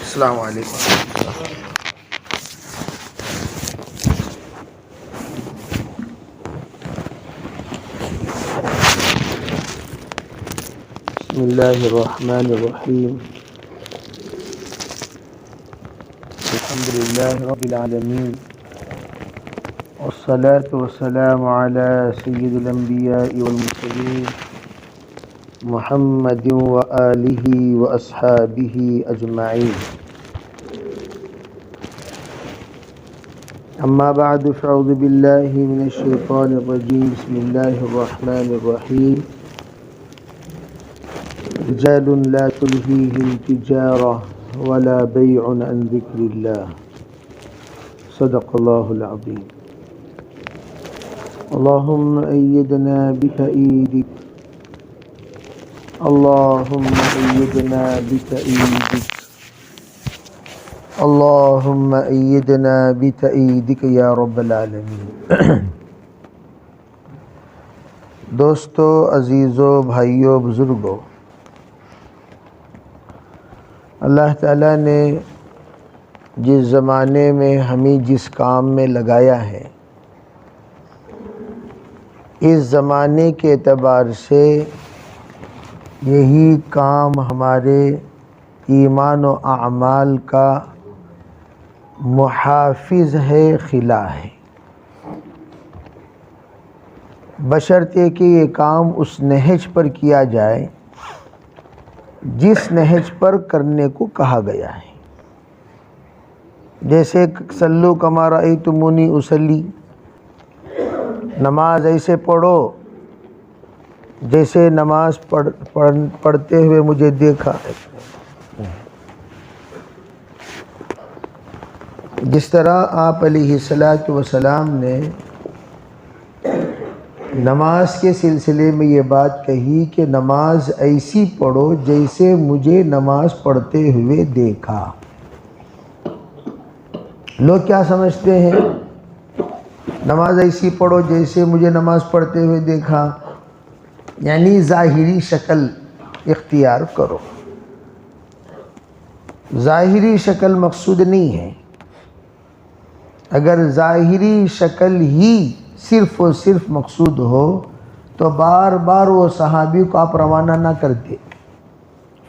السلام علیکم. بسم اللہ الرحمن الرحیم. الحمد للہ رب العالمین والصلاة والسلام على سید الانبیاء والمرسلین محمد وآلہ واصحابہ اجمعین. اما بعد فاعوذ باللہ من الشیطان الرجیم. بسم اللہ الرحمن الرحیم. رجال لا تلهيهم تجارة ولا بيع عن ذكر الله. صدق الله العظيم. اللهم أيدنا بتأييدك، اللهم أيدنا بتأييدك، اللهم أيدنا بتأييدك يا رب العالمين. دوستو، عزیزو، بھائیو، بزرگو، اللہ تعالیٰ نے جس زمانے میں ہمیں جس کام میں لگایا ہے، اس زمانے کے اعتبار سے یہی کام ہمارے ایمان و اعمال کا محافظ ہے، خلا ہے، بشرطے کہ یہ کام اس نہج پر کیا جائے جس نہج پر کرنے کو کہا گیا ہے. جیسے صلو کما رأیتمونی اصلی، نماز ایسے پڑھو جیسے نماز پڑھتے ہوئے مجھے دیکھا. جس طرح آپ علیہ الصلاۃ والسلام نے نماز کے سلسلے میں یہ بات کہی کہ نماز ایسی پڑھو جیسے مجھے نماز پڑھتے ہوئے دیکھا. لوگ کیا سمجھتے ہیں؟ نماز ایسی پڑھو جیسے مجھے نماز پڑھتے ہوئے دیکھا یعنی ظاہری شکل اختیار کرو. ظاہری شکل مقصود نہیں ہے. اگر ظاہری شکل ہی صرف و صرف مقصود ہو تو بار بار وہ صحابی کو آپ روانہ نہ کرتے.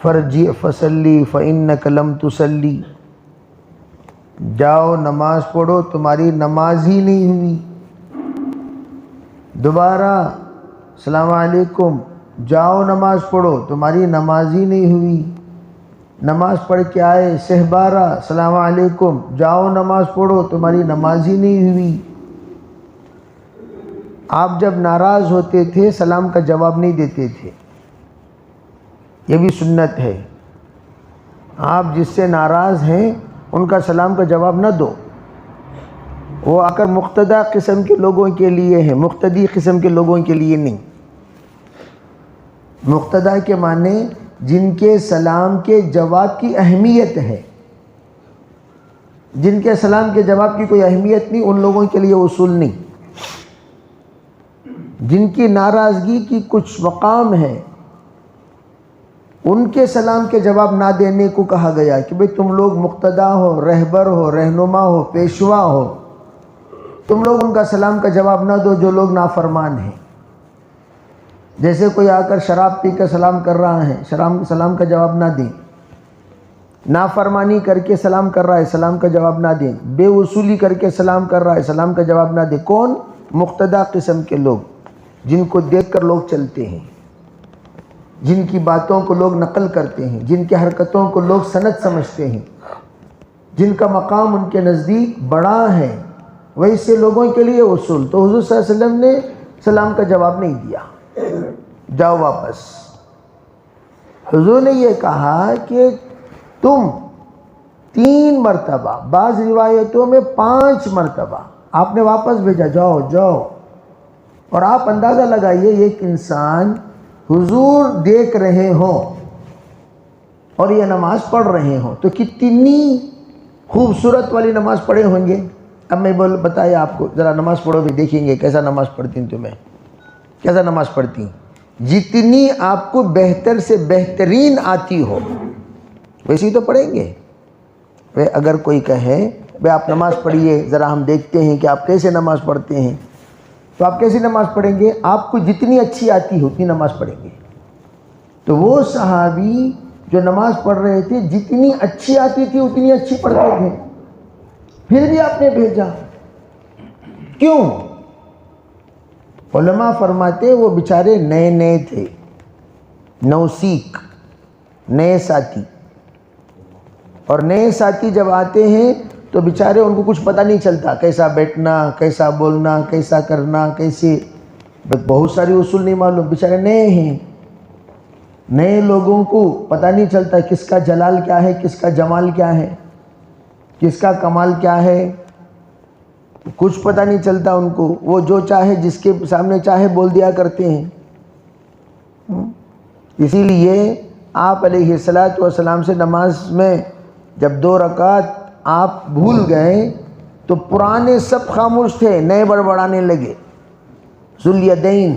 فرجع فصلی فإنک لم تصلی، جاؤ نماز پڑھو، تمہاری نماز ہی نہیں ہوئی. دوبارہ السلام علیکم، جاؤ نماز پڑھو، تمہاری نماز ہی نہیں ہوئی. نماز پڑھ کے آئے، سہبارہ السلام علیکم، جاؤ نماز پڑھو، تمہاری نماز ہی نہیں ہوئی. آپ جب ناراض ہوتے تھے سلام کا جواب نہیں دیتے تھے، یہ بھی سنت ہے. آپ جس سے ناراض ہیں ان کا سلام کا جواب نہ دو. وہ آ کر مقتدی قسم کے لوگوں کے لیے ہیں، مقتدی قسم کے لوگوں کے لیے نہیں. مقتدی کے معنی جن کے سلام کے جواب کی اہمیت ہے. جن کے سلام کے جواب کی کوئی اہمیت نہیں، ان لوگوں کے لیے اصول نہیں. جن کی ناراضگی کی کچھ مقام ہے ان کے سلام کے جواب نہ دینے کو کہا گیا کہ بھئی تم لوگ مقتدا ہو، رہبر ہو، رہنما ہو، پیشوا ہو، تم لوگ ان کا سلام کا جواب نہ دو جو لوگ نافرمان ہیں. جیسے کوئی آ کر شراب پی کر سلام کر رہا ہے، سلام کا جواب نہ دیں. نافرمانی کر کے سلام کر رہا ہے، سلام کا جواب نہ دیں. بے وصولی کر کے سلام کر رہا ہے، سلام کا جواب نہ دیں. کون؟ مقتدا قسم کے لوگ، جن کو دیکھ کر لوگ چلتے ہیں، جن کی باتوں کو لوگ نقل کرتے ہیں، جن کی حرکتوں کو لوگ سند سمجھتے ہیں، جن کا مقام ان کے نزدیک بڑا ہے، ویسے لوگوں کے لیے اصول. تو حضور صلی اللہ علیہ وسلم نے سلام کا جواب نہیں دیا، جاؤ واپس. حضور نے یہ کہا کہ تم 3 مرتبہ، بعض روایتوں میں 5 مرتبہ آپ نے واپس بھیجا، جاؤ جاؤ. اور آپ اندازہ لگائیے ایک انسان حضور دیکھ رہے ہوں اور یہ نماز پڑھ رہے ہوں تو کتنی خوبصورت والی نماز پڑھے ہوں گے. اب میں بتایا آپ کو، ذرا نماز پڑھو بھی دیکھیں گے کیسا نماز پڑھتی ہیں تمہیں، کیسا نماز پڑھتی ہیں. جتنی آپ کو بہتر سے بہترین آتی ہو ویسی تو پڑھیں گے. اگر کوئی کہے بھائی آپ نماز پڑھیے ذرا ہم دیکھتے ہیں کہ آپ کیسے نماز پڑھتے ہیں، تو آپ کیسے نماز پڑھیں گے؟ آپ کو جتنی اچھی آتی ہے اتنی نماز پڑھیں گے۔ تو وہ صحابی جو نماز پڑھ رہے تھے جتنی اچھی آتی تھی اتنی اچھی پڑھتے تھے، پھر بھی آپ نے بھیجا کیوں؟ علماء فرماتے وہ بیچارے نئے نئے تھے، نوسیکھ، نئے ساتھی، اور نئے ساتھی جب آتے ہیں تو بیچارے ان کو کچھ پتہ نہیں چلتا، کیسا بیٹھنا، کیسا بولنا، کیسا کرنا، کیسے، بہت ساری اصول نہیں معلوم، بیچارے نئے ہیں۔ نئے لوگوں کو پتہ نہیں چلتا کس کا جلال کیا ہے، کس کا جمال کیا ہے، کس کا کمال کیا ہے، کچھ پتہ نہیں چلتا ان کو، وہ جو چاہے جس کے سامنے چاہے بول دیا کرتے ہیں۔ اسی لیے آپ علیہ السلام سے نماز میں جب 2 رکعت آپ بھول گئے تو پرانے سب خاموش تھے، نئے بڑبڑانے لگے۔ ذوالیدین،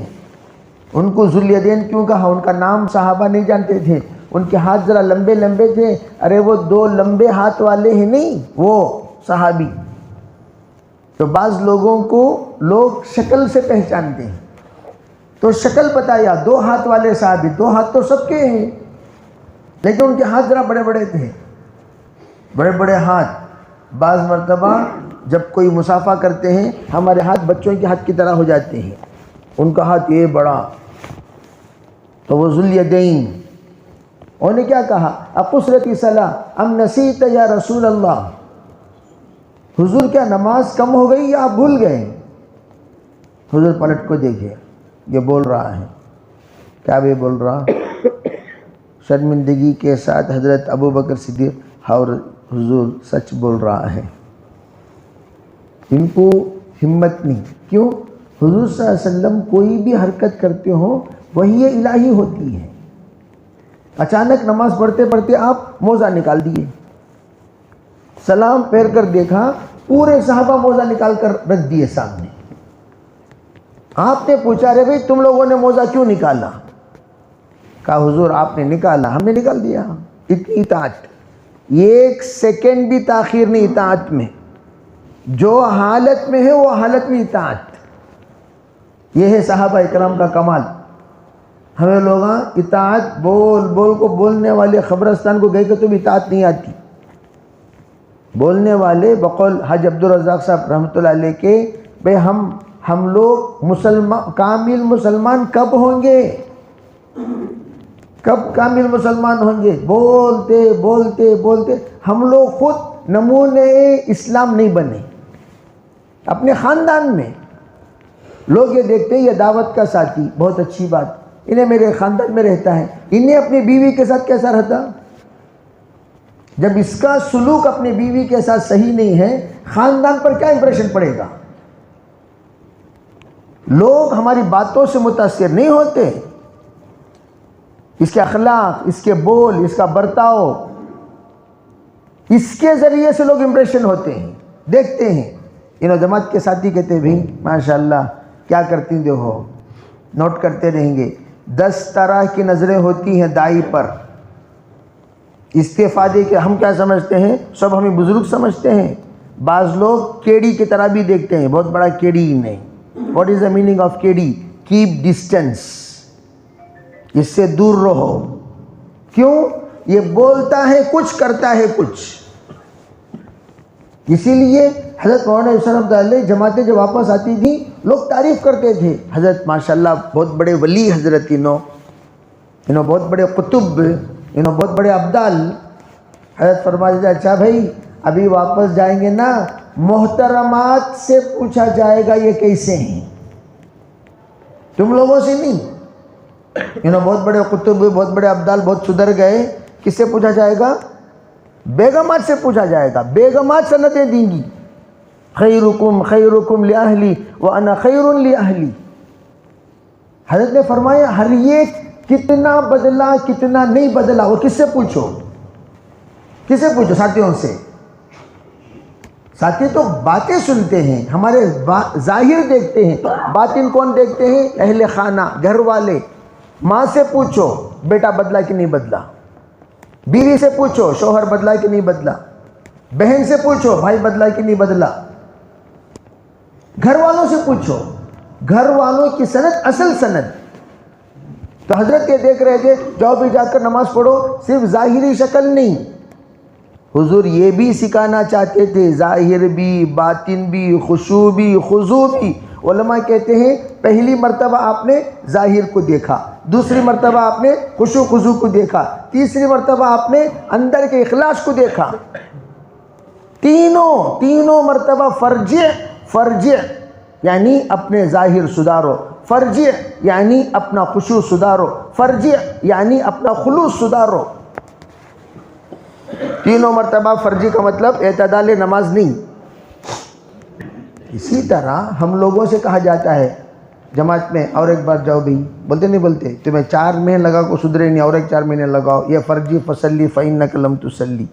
ان کو ذوالیدین کیوں کہا؟ ان کا نام صحابہ نہیں جانتے تھے، ان کے ہاتھ ذرا لمبے لمبے تھے، ارے وہ 2 لمبے ہاتھ والے ہیں نہیں، وہ صحابی۔ تو بعض لوگوں کو لوگ شکل سے پہچانتے ہیں، تو شکل بتایا 2 ہاتھ والے صحابی، 2 ہاتھ تو سب کے ہیں لیکن ان کے ہاتھ ذرا بڑے بڑے تھے، بڑے بڑے ہاتھ۔ بعض مرتبہ جب کوئی مصافحہ کرتے ہیں ہمارے ہاتھ بچوں کے ہاتھ کی طرح ہو جاتے ہیں، ان کا ہاتھ یہ بڑا، تو وہ ذوالیدین۔ انہوں نے کیا کہا؟ اقصرت صلاۃ ام نسیت یا رسول اللہ، حضور کیا نماز کم ہو گئی یا آپ بھول گئے؟ حضور پلٹ کو دیکھے، یہ بول رہا ہے، کیا بھی بول رہا؟ شرمندگی کے ساتھ حضرت ابوبکر صدیق، اور حضور سچ بول رہا ہے۔ ان کو ہمت نہیں، کیوں؟ حضور صلی اللہ علیہ وسلم کوئی بھی حرکت کرتے ہو وحی الہی ہوتی ہے۔ اچانک نماز پڑھتے پڑھتے آپ موزہ نکال دیے، سلام پھیر کر دیکھا پورے صحابہ موزہ نکال کر رکھ دیے سامنے۔ آپ نے پوچھا رے بھائی تم لوگوں نے موزہ کیوں نکالا؟ کہا حضور آپ نے نکالا، ہم نے نکال دیا۔ اتنی اطاعت، 1 سیکنڈ بھی تاخیر نہیں اطاعت میں، جو حالت میں ہے وہ حالت میں اطاعت۔ یہ ہے صحابہ اکرام کا کمال۔ ہمیں لوگ اطاعت بول بول کو، بولنے والے قبرستان کو گئے کہ تم اطاعت نہیں آتی، بولنے والے بقول حج عبدالرزاق صاحب رحمۃ اللہ علیہ کے، بھئی ہم لوگ مسلمان، کامل مسلمان کب ہوں گے؟ کب کامل مسلمان ہوں گے؟ بولتے بولتے بولتے ہم لوگ خود نمونے اسلام نہیں بنے۔ اپنے خاندان میں لوگ یہ دیکھتے ہیں یہ دعوت کا ساتھی، بہت اچھی بات، انہیں میرے خاندان میں رہتا ہے، انہیں اپنی بیوی کے ساتھ کیسا رہتا؟ جب اس کا سلوک اپنی بیوی کے ساتھ صحیح نہیں ہے، خاندان پر کیا امپریشن پڑے گا؟ لوگ ہماری باتوں سے متاثر نہیں ہوتے، اس کے اخلاق، اس کے بول، اس کا برتاؤ، اس کے ذریعے سے لوگ امپریشن ہوتے ہیں، دیکھتے ہیں۔ انہوں جماعت کے ساتھی کہتے ہیں بھائی ماشاءاللہ کیا کرتی ہو، نوٹ کرتے رہیں گے۔ 10 طرح کی نظریں ہوتی ہیں دائی پر، استفادے کے ہم کیا سمجھتے ہیں؟ سب ہمیں بزرگ سمجھتے ہیں۔ بعض لوگ کیڑی کی طرح بھی دیکھتے ہیں، بہت بڑا کیڑی ہی نہیں۔ What is the meaning of کیڑی؟ کیپ ڈسٹینس، اس سے دور رہو۔ کیوں؟ یہ بولتا ہے کچھ، کرتا ہے کچھ۔ اسی لیے حضرت مولانا یوسف رحمۃ اللہ علیہ جماعتیں جب واپس آتی تھیں لوگ تعریف کرتے تھے، حضرت ماشاءاللہ بہت بڑے ولی، حضرت انہوں بہت بڑے قطب، انہوں بہت بڑے ابدال۔ حضرت فرماتے تھے اچھا بھائی ابھی واپس جائیں گے نا، محترمات سے پوچھا جائے گا یہ کیسے ہیں، تم لوگوں سے نہیں۔ انہوں بہت بڑے قطب، بہت بڑے ابدال، بہت سدھر گئے، کس سے پوچھا جائے گا؟ بیگمات سے پوچھا جائے گا، بیگمات سنتیں دیں گی۔ خیرکم خیرکم لأہلی وانا خیر لأہلی۔ حضرت نے فرمایا ہر ایک کتنا بدلا کتنا نہیں بدلا، وہ کس سے پوچھو؟ کس سے پوچھو؟ ساتھیوں سے۔ ساتھی تو باتیں سنتے ہیں، ہمارے ظاہر دیکھتے ہیں، باطن کون دیکھتے ہیں؟ اہل خانہ، گھر والے۔ ماں سے پوچھو بیٹا بدلا کہ نہیں بدلا، بیوی سے پوچھو شوہر بدلا کہ نہیں بدلا، بہن سے پوچھو بھائی بدلا کہ نہیں بدلا. گھر والوں سے پوچھو, گھر والوں کی سند اصل سند. تو حضرت یہ دیکھ رہے تھے جاؤ بھی جا کر نماز پڑھو, صرف ظاہری شکل نہیں, حضور یہ بھی سکھانا چاہتے تھے, ظاہر بھی, باطن بھی, خشوع بھی, خضوع بھی. علماء کہتے ہیں پہلی مرتبہ آپ نے ظاہر کو دیکھا, دوسری مرتبہ آپ نے خشوع خضوع کو دیکھا, تیسری مرتبہ آپ نے اندر کے اخلاص کو دیکھا. تینوں مرتبہ فرجع یعنی اپنے ظاہر سدھارو, فرجع یعنی اپنا خشوع سدھارو, فرجع یعنی اپنا خلوص سدھارو. تینوں مرتبہ فرجی کا مطلب اعتدال نماز نہیں. اسی طرح ہم لوگوں سے کہا جاتا ہے جماعت میں, اور ایک بار جاؤ بھی, بولتے نہیں بولتے, تمہیں 4 مہینے لگا کو سدھرے نہیں, اور ایک 4 مہینے لگاؤ. یہ فرجی فصلی فإنک لم تصلی.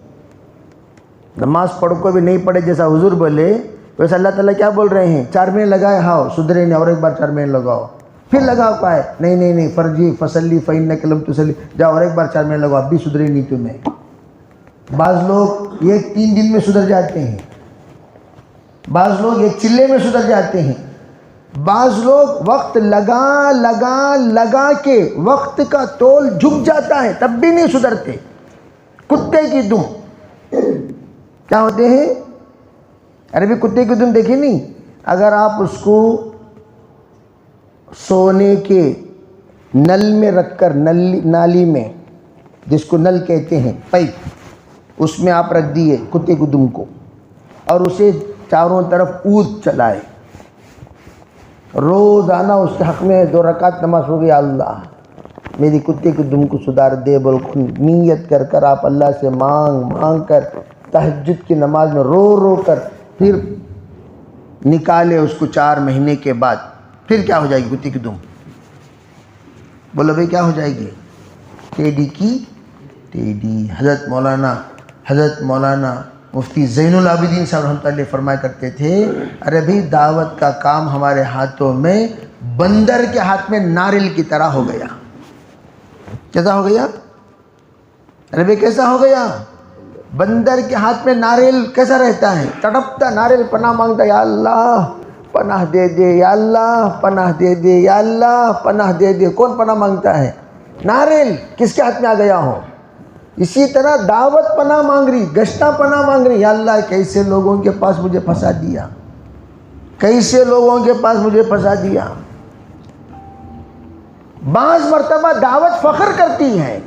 نماز پڑھ کو بھی نہیں پڑھے جیسا حضور بولے, ویسا اللہ تعالیٰ کیا بول رہے ہیں, 4 مہینے لگائے ہاؤ سدھرے نہیں, اور ایک بار 4 مہینے لگاؤ, پھر لگاؤ پائے نہیں فرجی فصلی فإنک لم تصلی, جاؤ اور ایک بار 4 مہینے لگاؤ, اب بھی سدھرے نہیں تمہیں. بعض لوگ یہ 3 دن میں سدھر جاتے ہیں, بعض لوگ ایک چلے میں سدھر جاتے ہیں, بعض لوگ وقت لگا کے وقت کا تول جھک جاتا ہے تب بھی نہیں سدھرتے. کتے کی دم کیا ہوتے ہیں, عربی کتے کی دم دیکھی نہیں, اگر آپ اس کو سونے کے نل میں رکھ کر, نالی میں جس کو نل کہتے ہیں, پائپ, اس میں آپ رکھ دیے کتے کی دم کو, اور اسے چاروں طرف اود چلائے, روزانہ اس کے حق میں 2 رکعت نماز ہو گئی, اللہ میری کتے کی دم کو سدھار دے بول نیت کر کر آپ اللہ سے مانگ کر تہجد کی نماز میں رو کر پھر نکالے اس کو 4 مہینے کے بعد, پھر کیا ہو جائے گی کتے کی دم؟ بولو بھائی کیا ہو جائے گی؟ ٹیڈی کی ٹیڈی. حضرت مولانا مفتی زین العابدین صاحب رحمۃ اللہ فرمایا کرتے تھے, ارے بھائی دعوت کا کام ہمارے ہاتھوں میں بندر کے ہاتھ میں ناریل کی طرح ہو گیا. کیسا ہو گیا؟ ارے بھائی کیسا ہو گیا؟ بندر کے ہاتھ میں ناریل کیسا رہتا ہے؟ تڑپتا ناریل, پناہ مانگتا, یا اللہ پناہ دے دے, یا اللہ پناہ دے دے, یا اللہ پناہ دے دے. کون پناہ مانگتا ہے؟ ناریل کس کے ہاتھ میں آ گیا ہو. اسی طرح دعوت پناہ مانگ رہی, گشتہ پناہ مانگ رہی, یا اللہ کیسے لوگوں کے پاس مجھے پھنسا دیا, کیسے لوگوں کے پاس مجھے پھنسا دیا. بعض مرتبہ دعوت فخر کرتی ہے,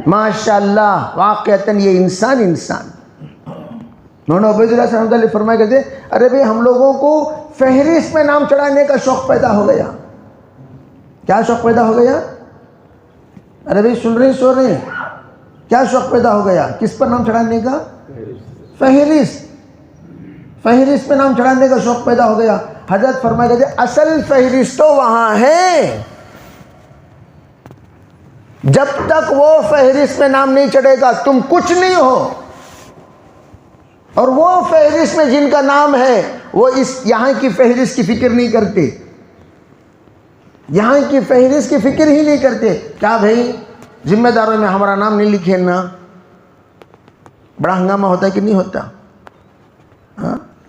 ماشاءاللہ واقعتاً یہ انسان. مولانا عبید اللہ رحمۃ اللہ فرمایا کرتے, ارے بھئی ہم لوگوں کو فہرست میں نام چڑھانے کا شوق پیدا ہو گیا. کیا شوق پیدا ہو گیا؟ ارے بھئی سن رہے ہیں, کیا شوق پیدا ہو گیا؟ کس پر نام چڑھانے کا؟ فہرست میں نام چڑھانے کا شوق پیدا ہو گیا. حضرت فرمایا کرتے اصل فہرست تو وہاں ہے, جب تک وہ فہرست میں نام نہیں چڑھے گا تم کچھ نہیں ہو. اور وہ فہرست میں جن کا نام ہے وہ یہاں کی فہرست کی فکر نہیں کرتے, یہاں کی فہرست کی فکر ہی نہیں کرتے. کیا بھائی ذمہ داروں میں ہمارا نام نہیں لکھے نا؟ بڑا ہنگامہ ہوتا ہے کہ نہیں ہوتا؟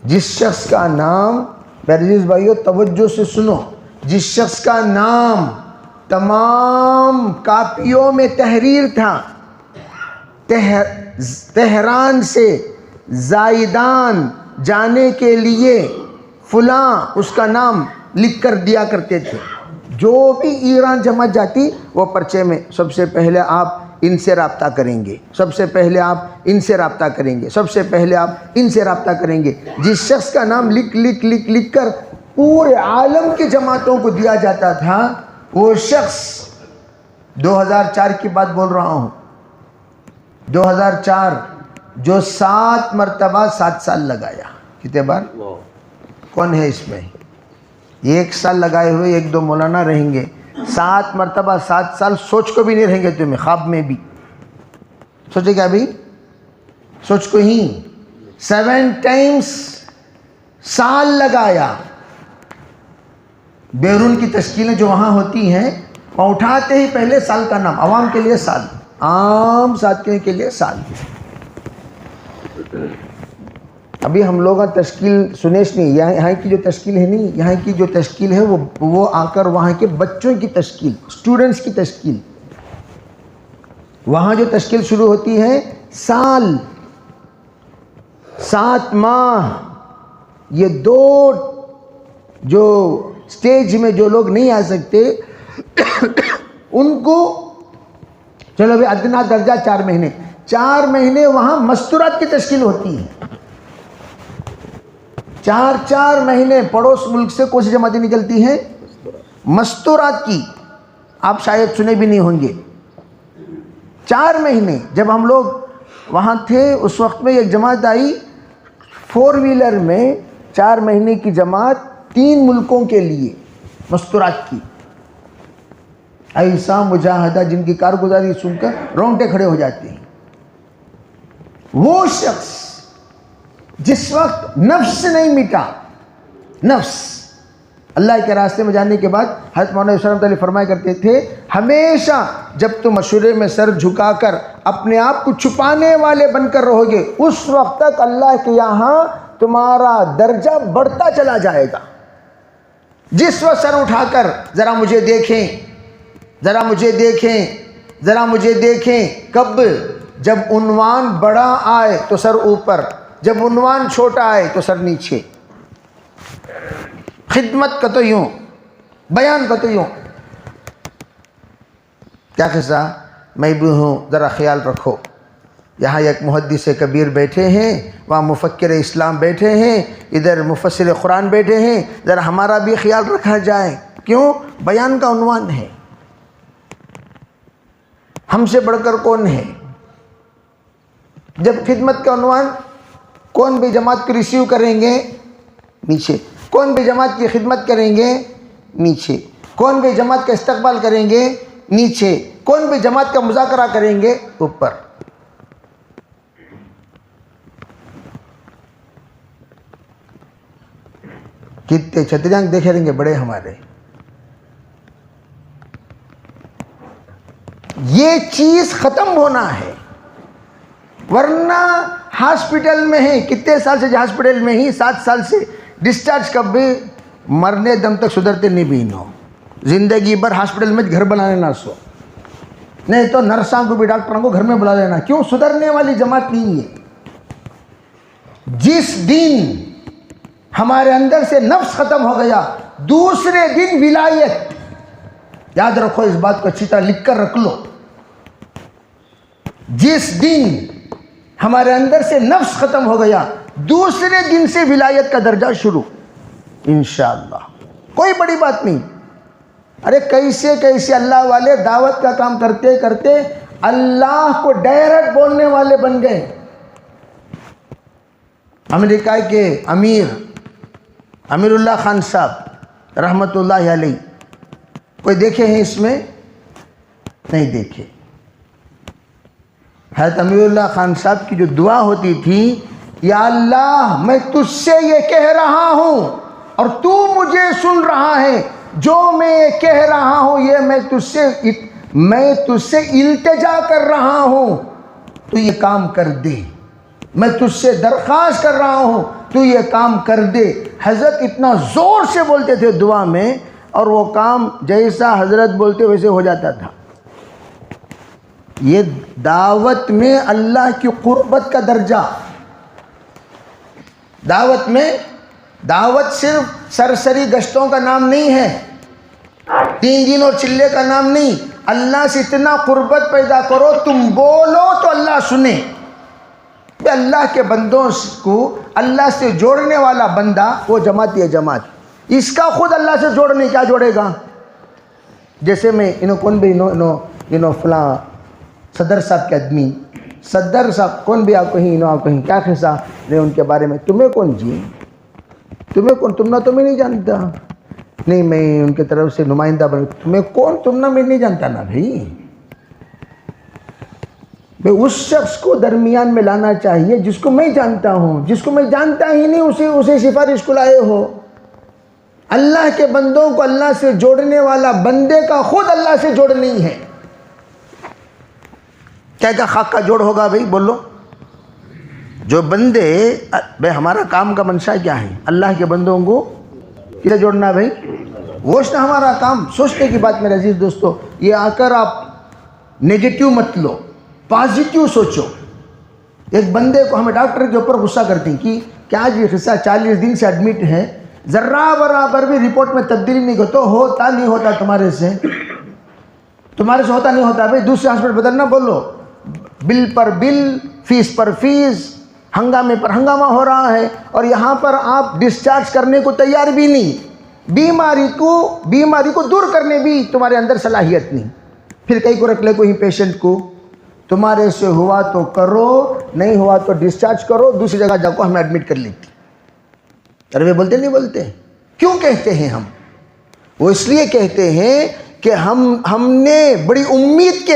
جس شخص کا نام, عزیز بھائیو توجہ سے سنو, جس شخص کا نام تمام کاپیوں میں تحریر تھا, تہران سے زائدان جانے کے لیے فلاں اس کا نام لکھ کر دیا کرتے تھے. جو بھی ایران جماعت جاتی وہ پرچے میں سب سے پہلے آپ ان سے رابطہ کریں گے, سب سے پہلے آپ ان سے رابطہ کریں گے, سب سے پہلے آپ ان سے رابطہ کریں گے. جس شخص کا نام لکھ کر پورے عالم کی جماعتوں کو دیا جاتا تھا, وہ شخص 2004 کی بات بول رہا ہوں, 2004 جو 7 مرتبہ 7 سال لگایا. کتنے بار؟ کون ہے اس میں؟ 1 سال لگائے ہوئے 1-2 مولانا رہیں گے, 7 مرتبہ 7 سال سوچ کو بھی نہیں رہیں گے تمہیں, خواب میں بھی. سوچے کیا بھی؟ سوچ کو ہی 7 ٹائمز سال لگایا. بیرون کی تشکیلیں جو وہاں ہوتی ہیں, وہاں اٹھاتے ہی پہلے سال کا نام, عوام کے لیے سال, عام ساتھیوں کے لیے سال. ابھی ہم لوگ تشکیل سنیش نہیں، یہاں کی جو تشکیل ہے نہیں، یہاں کی جو تشکیل ہے وہ آ کر وہاں کے بچوں کی تشکیل، اسٹوڈنٹس کی تشکیل، وہاں جو تشکیل شروع ہوتی ہے سال 7 ماہ، یہ 2 جو سٹیج میں جو لوگ نہیں آ سکتے ان کو چلو بھی ادنا درجہ 4 مہینے، 4 مہینے وہاں مستورات کی تشکیل ہوتی ہے. 4 مہینے پڑوس ملک سے کون سی جماعتیں نکلتی ہیں؟ مستورات کی. آپ شاید سنے بھی نہیں ہوں گے. 4 مہینے جب ہم لوگ وہاں تھے اس وقت میں ایک جماعت آئی 4 ویلر میں، 4 مہینے کی جماعت 3 ملکوں کے لیے مستورات کی. ایسا مجاہدہ جن کی کارگزاری سن کر رونگٹے کھڑے ہو جاتے ہیں. وہ شخص جس وقت نفس نہیں مٹا، نفس اللہ کے راستے میں جانے کے بعد حضرت مولانا صلی اللہ علیہ وسلم فرمایا کرتے تھے ہمیشہ جب تم مشورے میں سر جھکا کر اپنے آپ کو چھپانے والے بن کر رہو گے اس وقت تک اللہ کے یہاں تمہارا درجہ بڑھتا چلا جائے گا. جس وقت سر اٹھا کر ذرا مجھے دیکھیں، ذرا مجھے دیکھیں، ذرا مجھے دیکھیں، کب؟ جب عنوان بڑا آئے تو سر اوپر، جب عنوان چھوٹا آئے تو سر نیچے. خدمت کا تو یوں، بیان کا تو یوں. کیا قصہ؟ میں بھی ہوں، ذرا خیال رکھو. یہاں ایک محدث کبیر بیٹھے ہیں، وہاں مفکر اسلام بیٹھے ہیں، ادھر مفسر قرآن بیٹھے ہیں، ذرا ہمارا بھی خیال رکھا جائے. کیوں؟ بیان کا عنوان ہے. ہم سے بڑھ کر کون ہے؟ جب خدمت کا عنوان، کون بھی جماعت کو ریسیو کریں گے؟ نیچے. کون بھی جماعت کی خدمت کریں گے؟ نیچے. کون بھی جماعت کا استقبال کریں گے؟ نیچے. کون بھی جماعت کا مذاکرہ کریں گے؟ اوپر. کتنے چھتریاں دیکھے رہیں گے بڑے ہمارے. یہ چیز ختم ہونا ہے، ورنہ ہاسپٹل میں ہیں کتنے سال سے ہاسپٹل میں ہی 7 سال سے ڈسچارج کب بھی مرنے دم تک سدھرتے نہیں بھی نو. زندگی بھر ہاسپٹل میں گھر بنا لینا سو، نہیں تو نرساں کو بھی ڈاکٹروں کو گھر میں بلا لینا. کیوں؟ سدھرنے والی جماعت نہیں ہے. جس دن ہمارے اندر سے نفس ختم ہو گیا دوسرے دن ولایت. یاد رکھو اس بات کو اچھی طرح لکھ کر رکھ لو. جس دن ہمارے اندر سے نفس ختم ہو گیا دوسرے دن سے ولایت کا درجہ شروع انشاءاللہ. کوئی بڑی بات نہیں. ارے کیسے اللہ والے دعوت کا کام کرتے کرتے اللہ کو ڈائریکٹ بولنے والے بن گئے. امریکہ کے امیر اللہ خان صاحب رحمت اللہ علیہ، کوئی دیکھے ہیں اس میں؟ نہیں دیکھے. حضرت امیر اللہ خان صاحب کی جو دعا ہوتی تھی، یا اللہ میں تجھ سے یہ کہہ رہا ہوں اور تو مجھے سن رہا ہے، جو میں کہہ رہا ہوں یہ میں تجھ سے التجا کر رہا ہوں، تو یہ کام کر دے. میں تجھ سے درخواست کر رہا ہوں تو یہ کام کر دے. حضرت اتنا زور سے بولتے تھے دعا میں، اور وہ کام جیسا حضرت بولتے ویسے ہو جاتا تھا. یہ دعوت میں اللہ کی قربت کا درجہ. دعوت صرف سرسری گشتوں کا نام نہیں ہے، 3 دن اور چلے کا نام نہیں. اللہ سے اتنا قربت پیدا کرو، تم بولو تو اللہ سنے. اللہ کے بندوں کو اللہ سے جوڑنے والا بندہ وہ جماعت ہے. جماعت اس کا خود اللہ سے جوڑنے کیا جوڑے گا؟ جیسے میں کون بھی فلاں صدر صاحب کے آدمی، صدر صاحب کون بھی آپ کہیں آپ کہیں کیا خیسا نہیں ان کے بارے میں. تمہیں کون جی؟ تمہیں کون؟ تم نہ تمہیں نہیں جانتا. نہیں میں ان کی طرف سے نمائندہ بن. تمہیں کون؟ تم نہ میں نہیں جانتا نا بھائی. اس شخص کو درمیان میں لانا چاہیے جس کو میں جانتا ہوں. جس کو میں جانتا ہی نہیں اسے سفارش کو لائے ہو. اللہ کے بندوں کو اللہ سے جوڑنے والا بندے کا خود اللہ سے جوڑ نہیں ہے. کیا خاک کا جوڑ ہوگا بھائی؟ بولو. جو بندے بھائی ہمارا کام کا منشا کیا ہے؟ اللہ کے بندوں کو کسے جوڑنا بھائی؟ گوشت ہمارا کام. سوچنے کی بات میرے عزیز دوستو, یہ آ کر آپ نیگیٹیو مت لو, پازیٹیو سوچو. ایک بندے کو ہمیں ڈاکٹر کے اوپر غصہ کرتے ہیں کہ کیا جی قصہ 40 دن سے ایڈمٹ ہے, ذرہ برابر بھی رپورٹ میں تبدیلی نہیں کرتے, ہوتا نہیں ہوتا تمہارے سے ہوتا نہیں ہوتا بھائی, دوسرے ہاسپٹل بدلنا. بولو بل پر بل, فیس پر فیس, ہنگامے پر ہنگامہ ہو رہا ہے, اور یہاں پر آپ ڈسچارج کرنے کو تیار بھی نہیں. بیماری کو دور کرنے بھی تمہارے اندر صلاحیت نہیں. پھر کہیں کو رکھ لے کوئی پیشنٹ کو, تمہارے سے ہوا تو کرو, نہیں ہوا تو ڈسچارج کرو, دوسری جگہ جا کو ہمیں ایڈمٹ کر لیتی. ارے بولتے نہیں بولتے؟ کیوں کہتے ہیں ہم؟ وہ اس لیے کہتے ہیں کہ ہم نے بڑی امید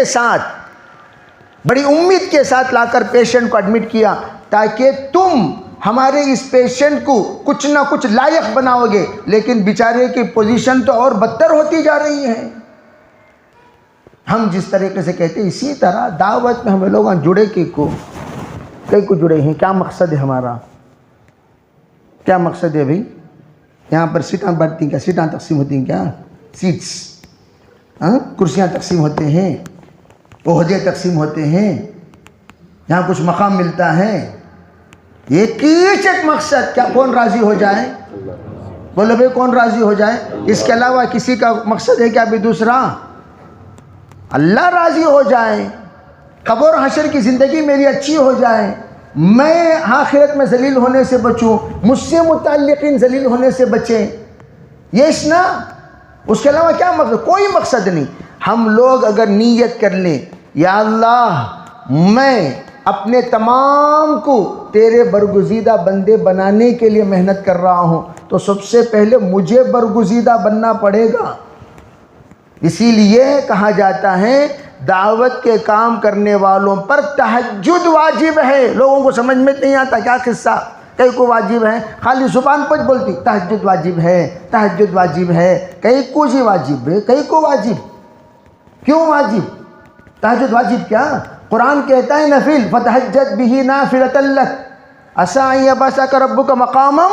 کے ساتھ لا کر پیشنٹ کو ایڈمٹ کیا, تاکہ تم ہمارے اس پیشنٹ کو کچھ نہ کچھ لائق بناؤ گے. لیکن بیچارے کی پوزیشن تو اور بدتر ہوتی جا رہی ہے. ہم جس طریقے سے کہتے ہیں اسی طرح دعوت میں ہمیں لوگ جڑے کئی کو جڑے ہیں. کیا مقصد ہے ہمارا؟ کیا مقصد ہے بھائی؟ یہاں پر سیٹاں بڑھتی ہیں کیا؟ سیٹاں تقسیم ہوتی ہیں کیا؟ سیٹس, کرسیاں تقسیم ہوتے ہیں, عہدے تقسیم ہوتے ہیں, یہاں کچھ مقام ملتا ہے. ایک مقصد, کیا کون راضی ہو جائے؟ بولو بھائی کون راضی ہو جائے؟ اس کے علاوہ کسی کا مقصد ہے کیا بھی دوسرا؟ اللہ راضی ہو جائے, قبر حشر کی زندگی میری اچھی ہو جائے, میں آخرت میں ذلیل ہونے سے بچوں, مجھ سے متعلقین ذلیل ہونے سے بچیں. یہ نا, اس کے علاوہ کیا مقصد؟ کوئی مقصد نہیں. ہم لوگ اگر نیت کر لیں, یا اللہ میں اپنے تمام کو تیرے برگزیدہ بندے بنانے کے لیے محنت کر رہا ہوں, تو سب سے پہلے مجھے برگزیدہ بننا پڑے گا. اسی لیے کہا جاتا ہے دعوت کے کام کرنے والوں پر تہجد واجب ہے. لوگوں کو سمجھ میں نہیں آتا کیا قصہ. کئی کو واجب ہے, خالی زبان پر بولتی تہجد واجب ہے, تہجد واجب ہے. کئی کو جی واجب ہے, کئی کو واجب. کیوں واجب؟ تہجد واجب کیا؟ قرآن کہتا ہے نفل, فتہجد بہ نافلۃ لک عسی ان یبعثک ربک مقاما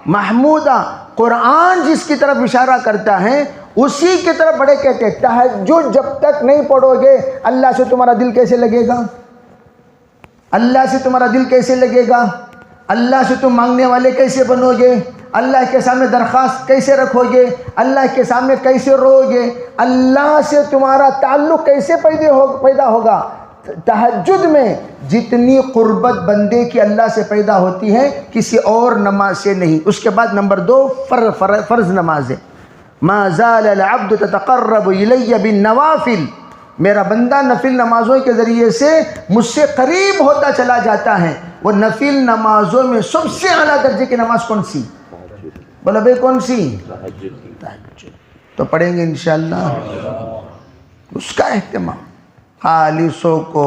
محمودا. قرآن جس کی طرف اشارہ کرتا ہے اسی کی طرف بڑے کہتے ہیں تہجد جب تک نہیں پڑھو گے اللہ سے تمہارا دل کیسے لگے گا؟ اللہ سے تمہارا دل کیسے لگے گا؟ اللہ سے تم مانگنے والے کیسے بنو گے؟ اللہ کے سامنے درخواست کیسے رکھو گے؟ اللہ کے سامنے کیسے رو گے؟ اللہ سے تمہارا تعلق کیسے پیدا ہوگا؟ تہجد میں جتنی قربت بندے کی اللہ سے پیدا ہوتی ہے کسی اور نماز سے نہیں. اس کے بعد نمبر 2 فرض نماز ہے. ما زال العبد تتقرب الی بالنوافل, میرا بندہ نفل نمازوں کے ذریعے سے مجھ سے قریب ہوتا چلا جاتا ہے. وہ نفل نمازوں میں سب سے اعلیٰ درجے کی نماز کون سی؟ بولو بھائی کون سی؟ تہجد. تو پڑھیں گے انشاءاللہ. اس کا اہتمام خالی سو کو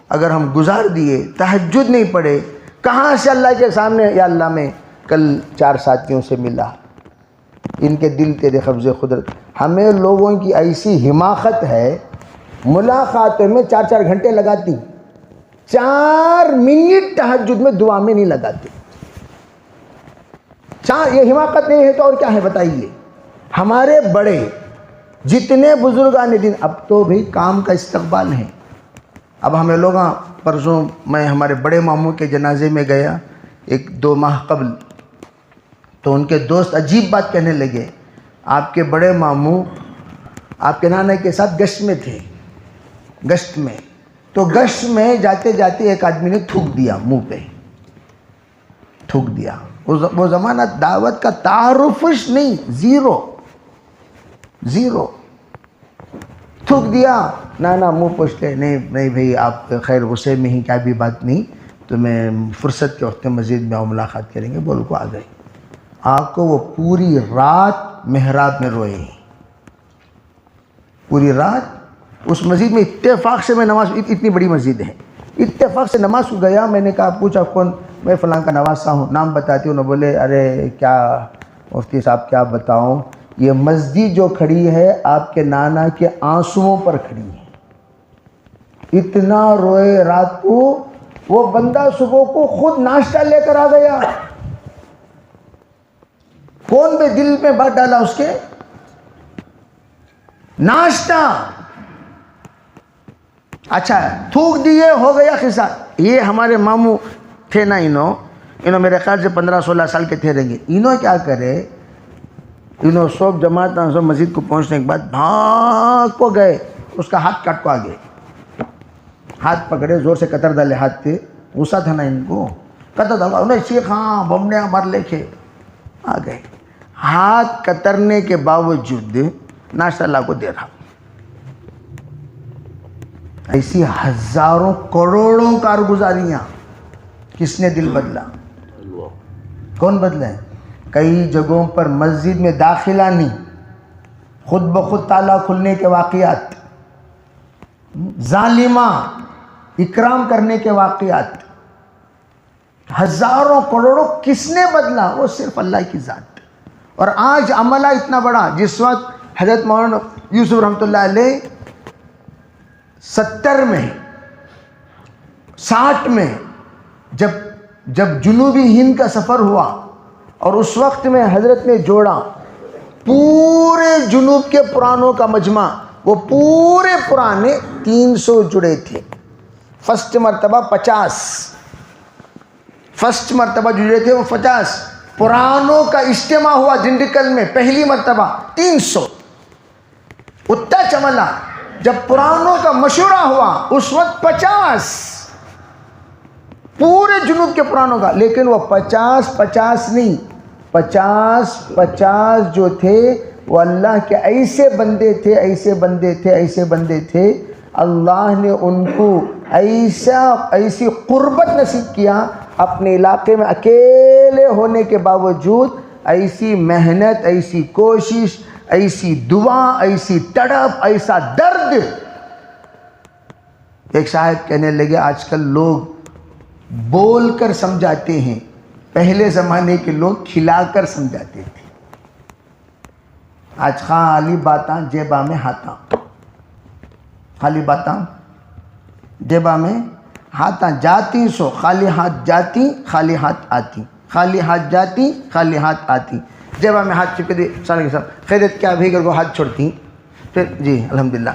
اگر ہم گزار دیے, تہجد نہیں پڑھے, کہاں سے اللہ کے سامنے یا اللہ میں کل 4 ساتھیوں سے ملا, ان کے دل تیرے قبض قدرت. ہمیں لوگوں کی ایسی حماقت ہے, ملاقاتوں میں 4 گھنٹے لگاتی, 4 منٹ تہجد میں دعا میں نہیں لگاتے. یہ حماقت نہیں ہے تو اور کیا ہے بتائیے؟ ہمارے بڑے جتنے بزرگان دین, اب تو بھئی کام کا استقبال ہے. اب ہمیں لوگ پرسوں میں ہمارے بڑے ماموں کے جنازے میں گیا 1-2 ماہ قبل, تو ان کے دوست عجیب بات کہنے لگے, آپ کے بڑے ماموں آپ کے نانا کے ساتھ گشت میں تھے, گشت میں, تو گشت میں جاتے جاتے ایک آدمی نے تھوک دیا منہ پہ, تھوک دیا. وہ زمانہ دعوت کا تعارفش نہیں, زیرو تھوک دیا. نانا منہ پوچھتے, نہیں بھئی آپ خیر غصے میں ہی, کیا بھی بات نہیں, تو میں فرصت کے وقت مزید میں ملاقات کریں گے. بول کو آ گئے. آپ کو وہ پوری رات محراب میں روئے, پوری رات اس مسجد میں. اتفاق سے میں نماز, اتنی بڑی مسجد ہے, اتفاق سے نماز کو گیا. میں نے کہا, پوچھا کون؟ میں فلاں کا نواسا ہوں. نام بتاتی ہوں. انہوں بولے, ارے کیا مفتی صاحب کیا بتاؤں, یہ مسجد جو کھڑی ہے آپ کے نانا کے آنسوؤں پر کھڑی ہے. اتنا روئے رات کو وہ بندہ صبح کو خود ناشتہ لے کر آ گیا. کون بھی دل میں بات ڈالا اس کے؟ ناشتہ. اچھا تھوک دیے, ہو گیا قصہ. یہ ہمارے ماموں تھے نا, انہوں میرے خیال سے 15-16 سال کے تھے رہیں گے. انہوں کیا کرے, انہوں سب جماعت سب مسجد کو پہنچنے کے بعد بھاگ کو گئے, اس کا ہاتھ کاٹ کو آگے, ہاتھ پکڑے زور سے قطر ڈالے ہاتھ پہ. غصہ تھا نا ان کو, قطر ڈالا انہیں شیخ ہاں بم نے مار لے کے آ گئے. ہاتھ کترنے کے باوجود ناشتہ اللہ کو دے رہا. ایسی ہزاروں کروڑوں کارگزاریاں. کس نے دل بدلا؟ کون بدلا ہے؟ کئی جگہوں پر مسجد میں داخلہ نہیں, خود بخود تالا کھلنے کے واقعات, ظالمہ اکرام کرنے کے واقعات, ہزاروں کروڑوں. کس نے بدلا؟ وہ صرف اللہ کی ذات. اور آج عملہ اتنا بڑا, جس وقت حضرت مولانا یوسف رحمۃ اللہ علیہ 70 میں 60 میں جب جنوبی ہند کا سفر ہوا, اور اس وقت میں حضرت نے جوڑا پورے جنوب کے پرانوں کا مجمع, وہ پورے پرانے 300 جڑے تھے. فرسٹ مرتبہ 50 فرسٹ مرتبہ جڑے تھے وہ 50 پرانوں کا اجتماع ہوا ڈنڈیکل میں پہلی مرتبہ 300. اتنا چملا. جب پرانوں کا مشورہ ہوا اس وقت 50 پورے جنوب کے پرانوں کا. لیکن وہ 50 نہیں, 50 جو تھے وہ اللہ کے ایسے بندے تھے. اللہ نے ان کو ایسی قربت نصیب کیا. اپنے علاقے میں اکیلے ہونے کے باوجود ایسی محنت, ایسی کوشش, ایسی دعا, ایسی تڑپ, ایسا درد. ایک صاحب کہنے لگے آج کل لوگ بول کر سمجھاتے ہیں, پہلے زمانے کے لوگ کھلا کر سمجھاتے تھے. آج خالی باتاں جیبا میں ہاتھاں, خالی باتاں جیبا میں ہاتھاں جاتی. سو خالی ہاتھ جاتی خالی ہاتھ آتی, خالی ہاتھ جاتی خالی ہاتھ آتی. جیبا میں ہاتھ چپکے دے سالے صاحب خیریت کیا بھی کر کو ہاتھ چھوڑتی. پھر جی الحمدللہ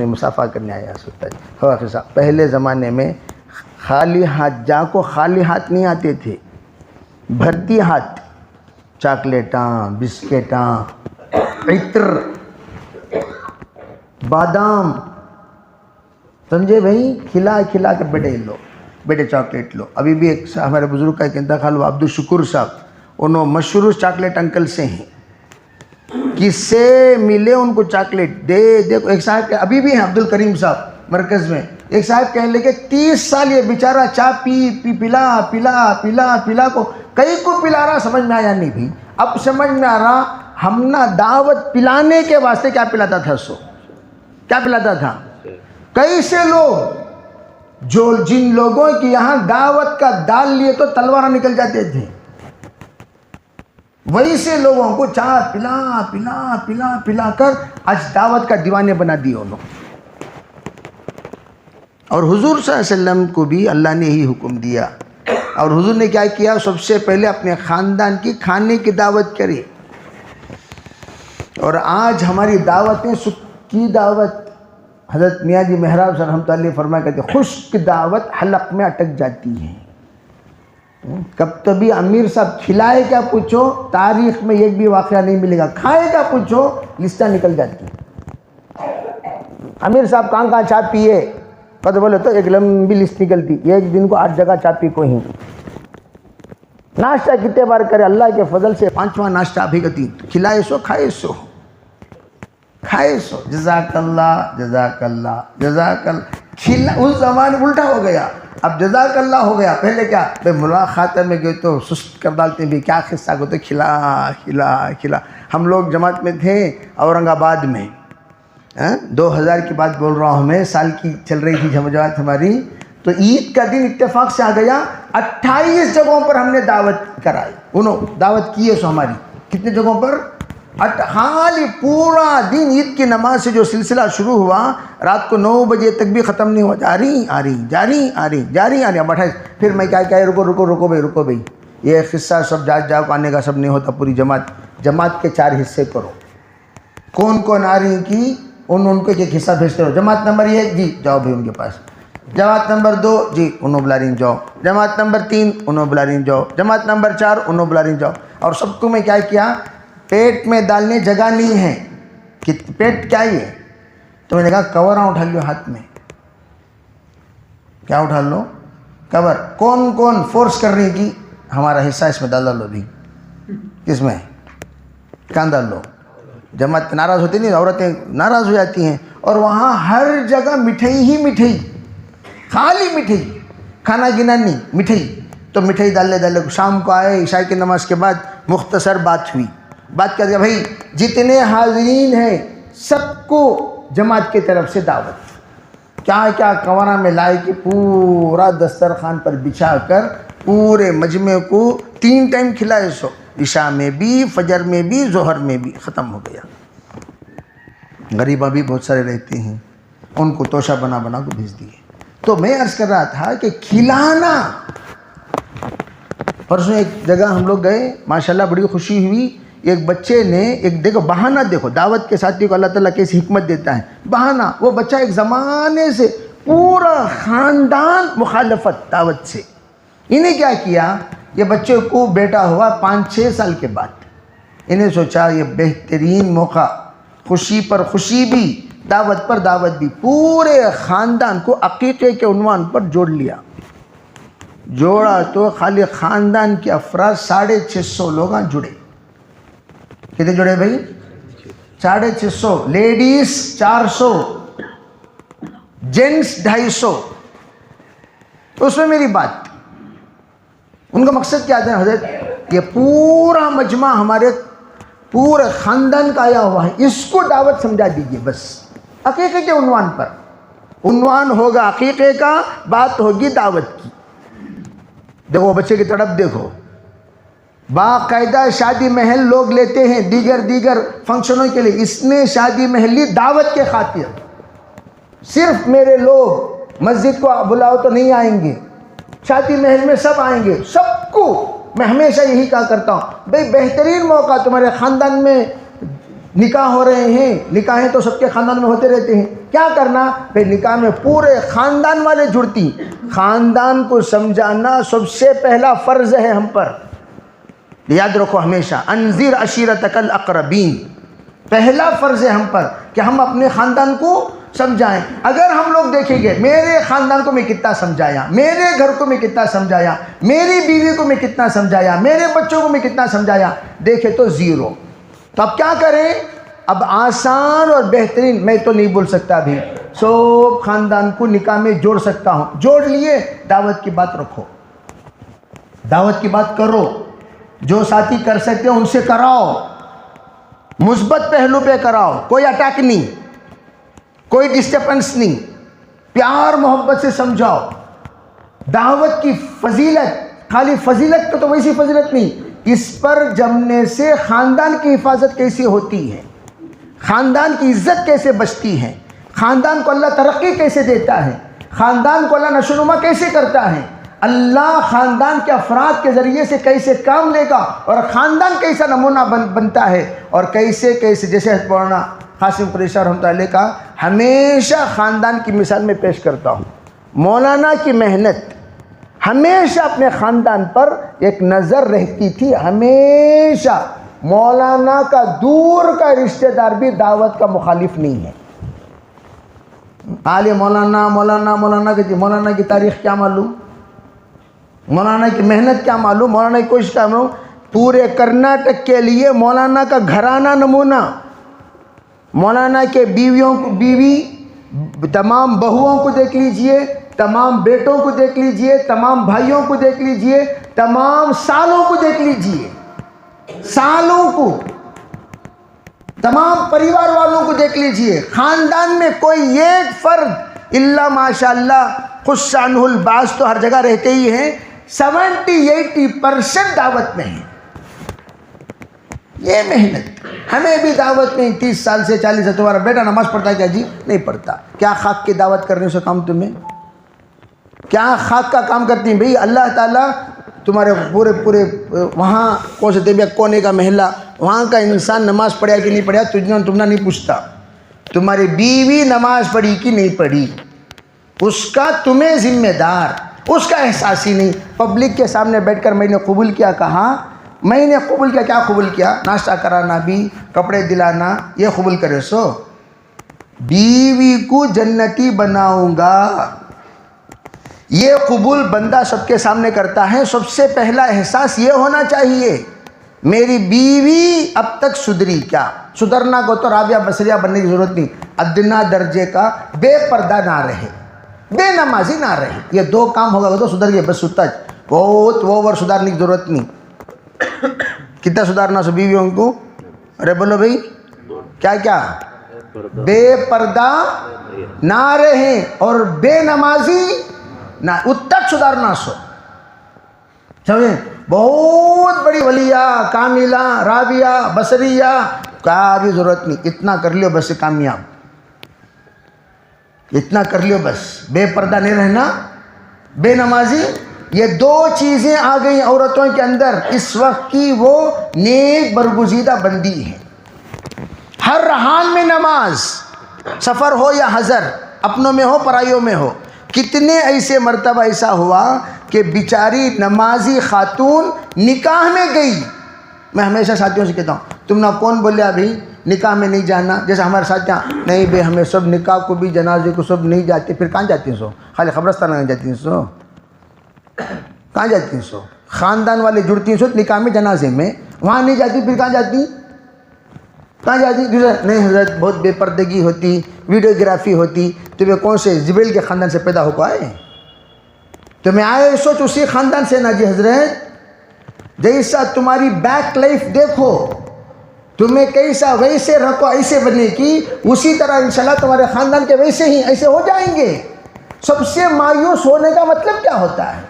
مصافحہ کرنے آیا سلطان جی. صاحب پہلے زمانے میں خالی ہاتھ جا کو خالی ہاتھ نہیں آتے تھے, بھرتی ہاتھ, چاکلیٹاں, بسکٹاں, عطر, بادام, سمجھے بھائی, کھلا کر بیٹے چاکلیٹ لو. ابھی بھی ایک ہمارے بزرگ کا ایک انتقال ہوا, عبد الشکور صاحب, انہوں مشہور چاکلیٹ انکل سے ہیں. کس سے ملے ان کو چاکلیٹ دے. ایک صاحب کہ ابھی بھی ہیں عبد الکریم صاحب مرکز میں, ایک صاحب کہنے لگے 30 سال یہ بیچارہ چائے پلا کو کئی کو پلا رہا, سمجھ میں آیا نہیں بھی. اب سمجھ میں آ رہا, ہم نہ دعوت پلانے کے واسطے کیا پلاتا تھا, کیا پلاتا تھا. کئی سے لوگ جن لوگوں کی یہاں دعوت کا دال لیے تو تلوار نکل جاتے تھے, وہی سے لوگوں کو چائے پلا کر آج دعوت کا دیوانے بنا دیے انہوں. اور حضور صلی اللہ علیہ وسلم کو بھی اللہ نے ہی حکم دیا, اور حضور نے کیا کیا, سب سے پہلے اپنے خاندان کی کھانے کی دعوت کری. اور آج ہماری دعوتیں کی دعوت, حضرت میاں جی محراب صاحب رحمۃ اللہ فرمایا کرتے خشک دعوت حلق میں اٹک جاتی ہے. کب تبھی امیر صاحب کھلائے کیا پوچھو, تاریخ میں ایک بھی واقعہ نہیں ملے گا. کھائے کیا پوچھو, لسٹیں نکل جاتی ہیں. امیر صاحب کہاں چائے پیے پتہ بولے تو ایک لمبی لسٹ نکلتی, ایک دن کو 8 جگہ چائے پی کو ہی. ناشتہ کتنے بار کرے, اللہ کے فضل سے 5واں ناشتہ ابھی کرتی. کھلائے سو کھائے سو جزاک اللہ. اس زمانے میں الٹا ہو گیا, اب جزاک اللہ ہو گیا. پہلے کیا بھائی ملاقات میں گئے تو سست کر ڈالتے بھی, کیا قصہ کو تو کھلا. ہم لوگ جماعت میں تھے اورنگ آباد میں, 2000 کی بات بول رہا ہوں میں, سال کی چل رہی تھی جماعت ہماری. تو عید کا دن اتفاق سے آ گیا, 28 جگہوں پر ہم نے دعوت کرائی. انہوں دعوت کی ہے سو ہماری کتنے جگہوں پر, خالی پورا دن عید کی نماز سے جو سلسلہ شروع ہوا رات کو 9 بجے تک بھی ختم نہیں ہوا، جاری آ رہی اب 28 پھر میں کیا رکو بھائی یہ قصہ سب جا آنے کا سب نہیں ہوتا، پوری جماعت کے 4 حصے کرو، کون آ رہی کی ان کو ایک حصہ بھیجتے رہو، جماعت نمبر 1 جی جاؤ بھائی ان کے پاس، جماعت نمبر 2 جی انہوں بلا رہی جاؤ، جماعت نمبر 3 انہوں بلا رہی جاؤ، جماعت نمبر 4 انہوں بلا رہی جاؤ، اور سب کو میں کیا پیٹ میں ڈالنے جگہ نہیں ہے کہ پیٹ کیا ہی ہے، تو میں نے کہا کورا اٹھا لو ہاتھ میں، کیا اٹھا لو کور، کون فورس کر رہی کہ ہمارا حصہ اس میں ڈال لو بھی، کس میں کہاں ڈال لو، جماعت ناراض ہوتی نہیں، عورتیں ناراض ہو جاتی ہیں، اور وہاں ہر جگہ مٹھائی ہی مٹھائی، خالی مٹھائی، کھانا گنا نہیں، مٹھائی، تو مٹھائی ڈالے شام کو آئے عشاء کی نماز کے بعد مختصر بات ہوئی، بات کیا بھائی جتنے حاضرین ہیں سب کو جماعت کی طرف سے دعوت، کیا کوارا میں لائے کہ پورا دسترخوان پر بچھا کر پورے مجمع کو 3 ٹائم کھلائے، سو عشاء میں بھی، فجر میں بھی، ظہر میں بھی، ختم ہو گیا۔ غریبہ بھی بہت سارے رہتے ہیں، ان کو توشہ بنا کو بھیج دیے۔ تو میں عرض کر رہا تھا کہ کھلانا، پرسوں ایک جگہ ہم لوگ گئے، ماشاءاللہ بڑی خوشی ہوئی، ایک بچے نے دیکھو بہانہ، دیکھو دعوت کے ساتھی کو اللہ تعالیٰ کیسی حکمت دیتا ہے، بہانہ، وہ بچہ ایک زمانے سے پورا خاندان مخالفت دعوت سے، انہیں کیا کیا، یہ بچے کو بیٹا ہوا 5-6 سال کے بعد، انہیں سوچا یہ بہترین موقع، خوشی پر خوشی بھی، دعوت پر دعوت بھی، پورے خاندان کو عقیقے کے عنوان پر جوڑا تو خالی خاندان کے افراد 650 لوگ جڑے، کتنے جڑے بھائی 650، لیڈیز 400، جینٹس 250، اس میں میری بات، ان کا مقصد کیا تھا حضرت، یہ پورا مجمع ہمارے پورے خاندان کا آیا ہوا ہے، اس کو دعوت سمجھا دیجئے، بس عقیقے کے عنوان پر، عنوان ہوگا عقیقے کا، بات ہوگی دعوت کی۔ دیکھو بچے کی طرف دیکھو، باقاعدہ شادی محل لوگ لیتے ہیں دیگر فنکشنوں کے لیے، اس نے شادی محل لی دعوت کے خاطر، صرف میرے لوگ مسجد کو بلاؤ تو نہیں آئیں گے، شادی محل میں سب آئیں گے، سب کو میں ہمیشہ یہی کہا کرتا ہوں، بھئی بہترین موقع، تمہارے خاندان میں نکاح ہو رہے ہیں، نکاحیں تو سب کے خاندان میں ہوتے رہتے ہیں، کیا کرنا بھئی نکاح میں پورے خاندان والے جڑتی، خاندان کو سمجھانا سب سے پہلا فرض ہے ہم پر، یاد رکھو ہمیشہ، انذر عشیرتک الاقربین، پہلا فرض ہے ہم پر کہ ہم اپنے خاندان کو سمجھائیں۔ اگر ہم لوگ دیکھیں گے میرے خاندان کو میں کتنا سمجھایا، میرے گھر کو میں کتنا سمجھایا، میری بیوی کو میں کتنا سمجھایا، میرے بچوں کو میں کتنا سمجھایا، دیکھے تو 0۔ تو اب کیا کریں، اب آسان اور بہترین، میں تو نہیں بول سکتا بھی، سب خاندان کو نکاح میں جوڑ سکتا ہوں، جوڑ لیے، دعوت کی بات رکھو، دعوت کی بات کرو، جو ساتھی کر سکتے ہیں ان سے کراؤ، مثبت پہلو پہ کراؤ، کوئی اٹیک نہیں، کوئی ڈسٹربنس نہیں، پیار محبت سے سمجھاؤ۔ دعوت کی فضیلت، خالی فضیلت تو ویسی فضیلت نہیں، اس پر جمنے سے خاندان کی حفاظت کیسی ہوتی ہے، خاندان کی عزت کیسے بچتی ہے، خاندان کو اللہ ترقی کیسے دیتا ہے، خاندان کو اللہ نشوونما کیسے کرتا ہے، اللہ خاندان کے افراد کے ذریعے سے کیسے کام لے گا، اور خاندان کیسا نمونہ بنتا ہے، اور کیسے جیسے مولانا قاسم قریشی رحمۃ اللہ کا ہمیشہ خاندان کی مثال میں پیش کرتا ہوں، مولانا کی محنت ہمیشہ اپنے خاندان پر ایک نظر رہتی تھی، ہمیشہ مولانا کا دور کا رشتہ دار بھی دعوت کا مخالف نہیں ہے، عالم مولانا کی تاریخ کیا معلوم، مولانا کی محنت کیا معلوم، مولانا کی کوشش کیا معلوم، پورے کرناٹک کے لیے مولانا کا گھرانہ نمونہ، مولانا کے بیوی تمام بہوؤں کو دیکھ لیجئے، تمام بیٹوں کو دیکھ لیجئے، تمام بھائیوں کو دیکھ لیجئے، تمام سالوں کو دیکھ لیجئے، سالوں کو، تمام پریوار والوں کو دیکھ لیجئے، خاندان میں کوئی ایک فرد الا ماشاءاللہ خص عنہ الباس تو ہر جگہ رہتے ہی ہیں، 70-80% دعوت میں ہیں، یہ محنت. ہمیں بھی دعوت میں 30 سال سے 40 سے تمہارا بیٹا نماز پڑھتا ہے کیا جی؟ نہیں پڑھتا. کیا خاک کی دعوت کرنے سے کام تمہیں؟ کیا خاک کا کام کرتی ہیں بھئی؟ اللہ تعالیٰ تمہارے پورے وہاں کون سے طبیہ کونے کا محلہ وہاں کا انسان نماز پڑھیا کہ نہیں پڑھیا تمہیں نہیں پوچھتا. تمہاری بیوی نماز پڑھی کہ نہیں پڑھی اس کا تمہیں ذمہ دار، اس کا احساس ہی نہیں. پبلک کے سامنے بیٹھ کر میں نے قبول کیا کہا، میں نے قبول کیا. کیا قبول کیا؟ ناشتہ کرانا بھی، کپڑے دلانا، یہ قبول کرے. سو بیوی کو جنتی بناؤں گا، یہ قبول بندہ سب کے سامنے کرتا ہے. سب سے پہلا احساس یہ ہونا چاہیے میری بیوی اب تک سدھری کیا. سدھرنا کو تو رابعہ بصریہ بننے کی ضرورت نہیں، ادنا درجے کا بے پردہ نہ رہے، بے نمازی نہ رہے. یہ 2 کام ہوگا تو سدھر گئے بس. بہت اوور سدھارنے کی ضرورت نہیں. کتنا سدھارنا سو بیویوں کو؟ ارے بولو بھائی کیا بے پردہ نہ رہے اور بے نمازی نہ، اتک سدھارنا سو. سمجھیں؟ بہت بڑی ولیہ کاملہ رابعہ بصریہ کا بھی ضرورت نہیں. اتنا کر لیو بس کامیاب، اتنا کر لیو بس. بے پردہ نہیں رہنا، بے نمازی، یہ 2 چیزیں آ گئی عورتوں کے اندر اس وقت کی وہ نیک برگزیدہ بندی ہے. ہر حال میں نماز، سفر ہو یا حضر، اپنوں میں ہو پرائیوں میں ہو. کتنے ایسے مرتبہ ایسا ہوا کہ بیچاری نمازی خاتون نکاح میں گئی. میں ہمیشہ ساتھیوں سے کہتا ہوں تم نہ کون بولیا ابھی نکاح میں نہیں جانا، جیسے ہمارے ساتھ نہیں بھائی ہمیں سب نکاح کو بھی جنازے کو سب نہیں جاتے. پھر کہاں جاتی ہیں سو؟ خالی قبرستان میں جاتی ہیں سو؟ کہاں جاتی ہیں سو؟ خاندان والے جڑتی ہیں سو نکاح میں جنازے میں، وہاں نہیں جاتی. پھر کہاں جاتی؟ کہاں جاتی؟ نہیں حضرت بہت بے پردگی ہوتی، ویڈیوگرافی ہوتی. تمہیں کون سے جبریل کے خاندان سے پیدا ہو کو آئے؟ تمہیں آئے سوچ اسی خاندان سے نا جی حضرت. جیسا تمہاری بیک لائف دیکھو، تمہیں کیسا ویسے رکھو، ایسے بنے کی اسی طرح انشاءاللہ تمہارے خاندان کے ویسے ہی ایسے ہو جائیں گے. سب سے مایوس ہونے کا مطلب کیا ہوتا ہے؟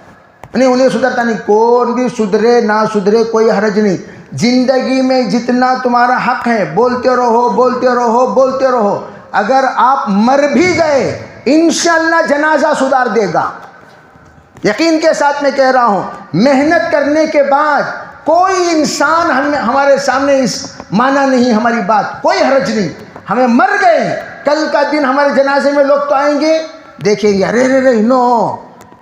انہیں سدھرتا نہیں. کون بھی سدھرے نہ سدھرے کوئی حرج نہیں. زندگی میں جتنا تمہارا حق ہے بولتے رہو بولتے رہو بولتے رہو. اگر آپ مر بھی گئے انشاءاللہ جنازہ سدھار دے گا. یقین کے ساتھ میں کہہ رہا ہوں، محنت کرنے کے بعد کوئی انسان ہمارے سامنے اس مانا نہیں ہماری بات، کوئی حرج نہیں. ہمیں مر گئے کل کا دن ہمارے جنازے میں لوگ تو آئیں گے، دیکھیں گے ارے رے رے نو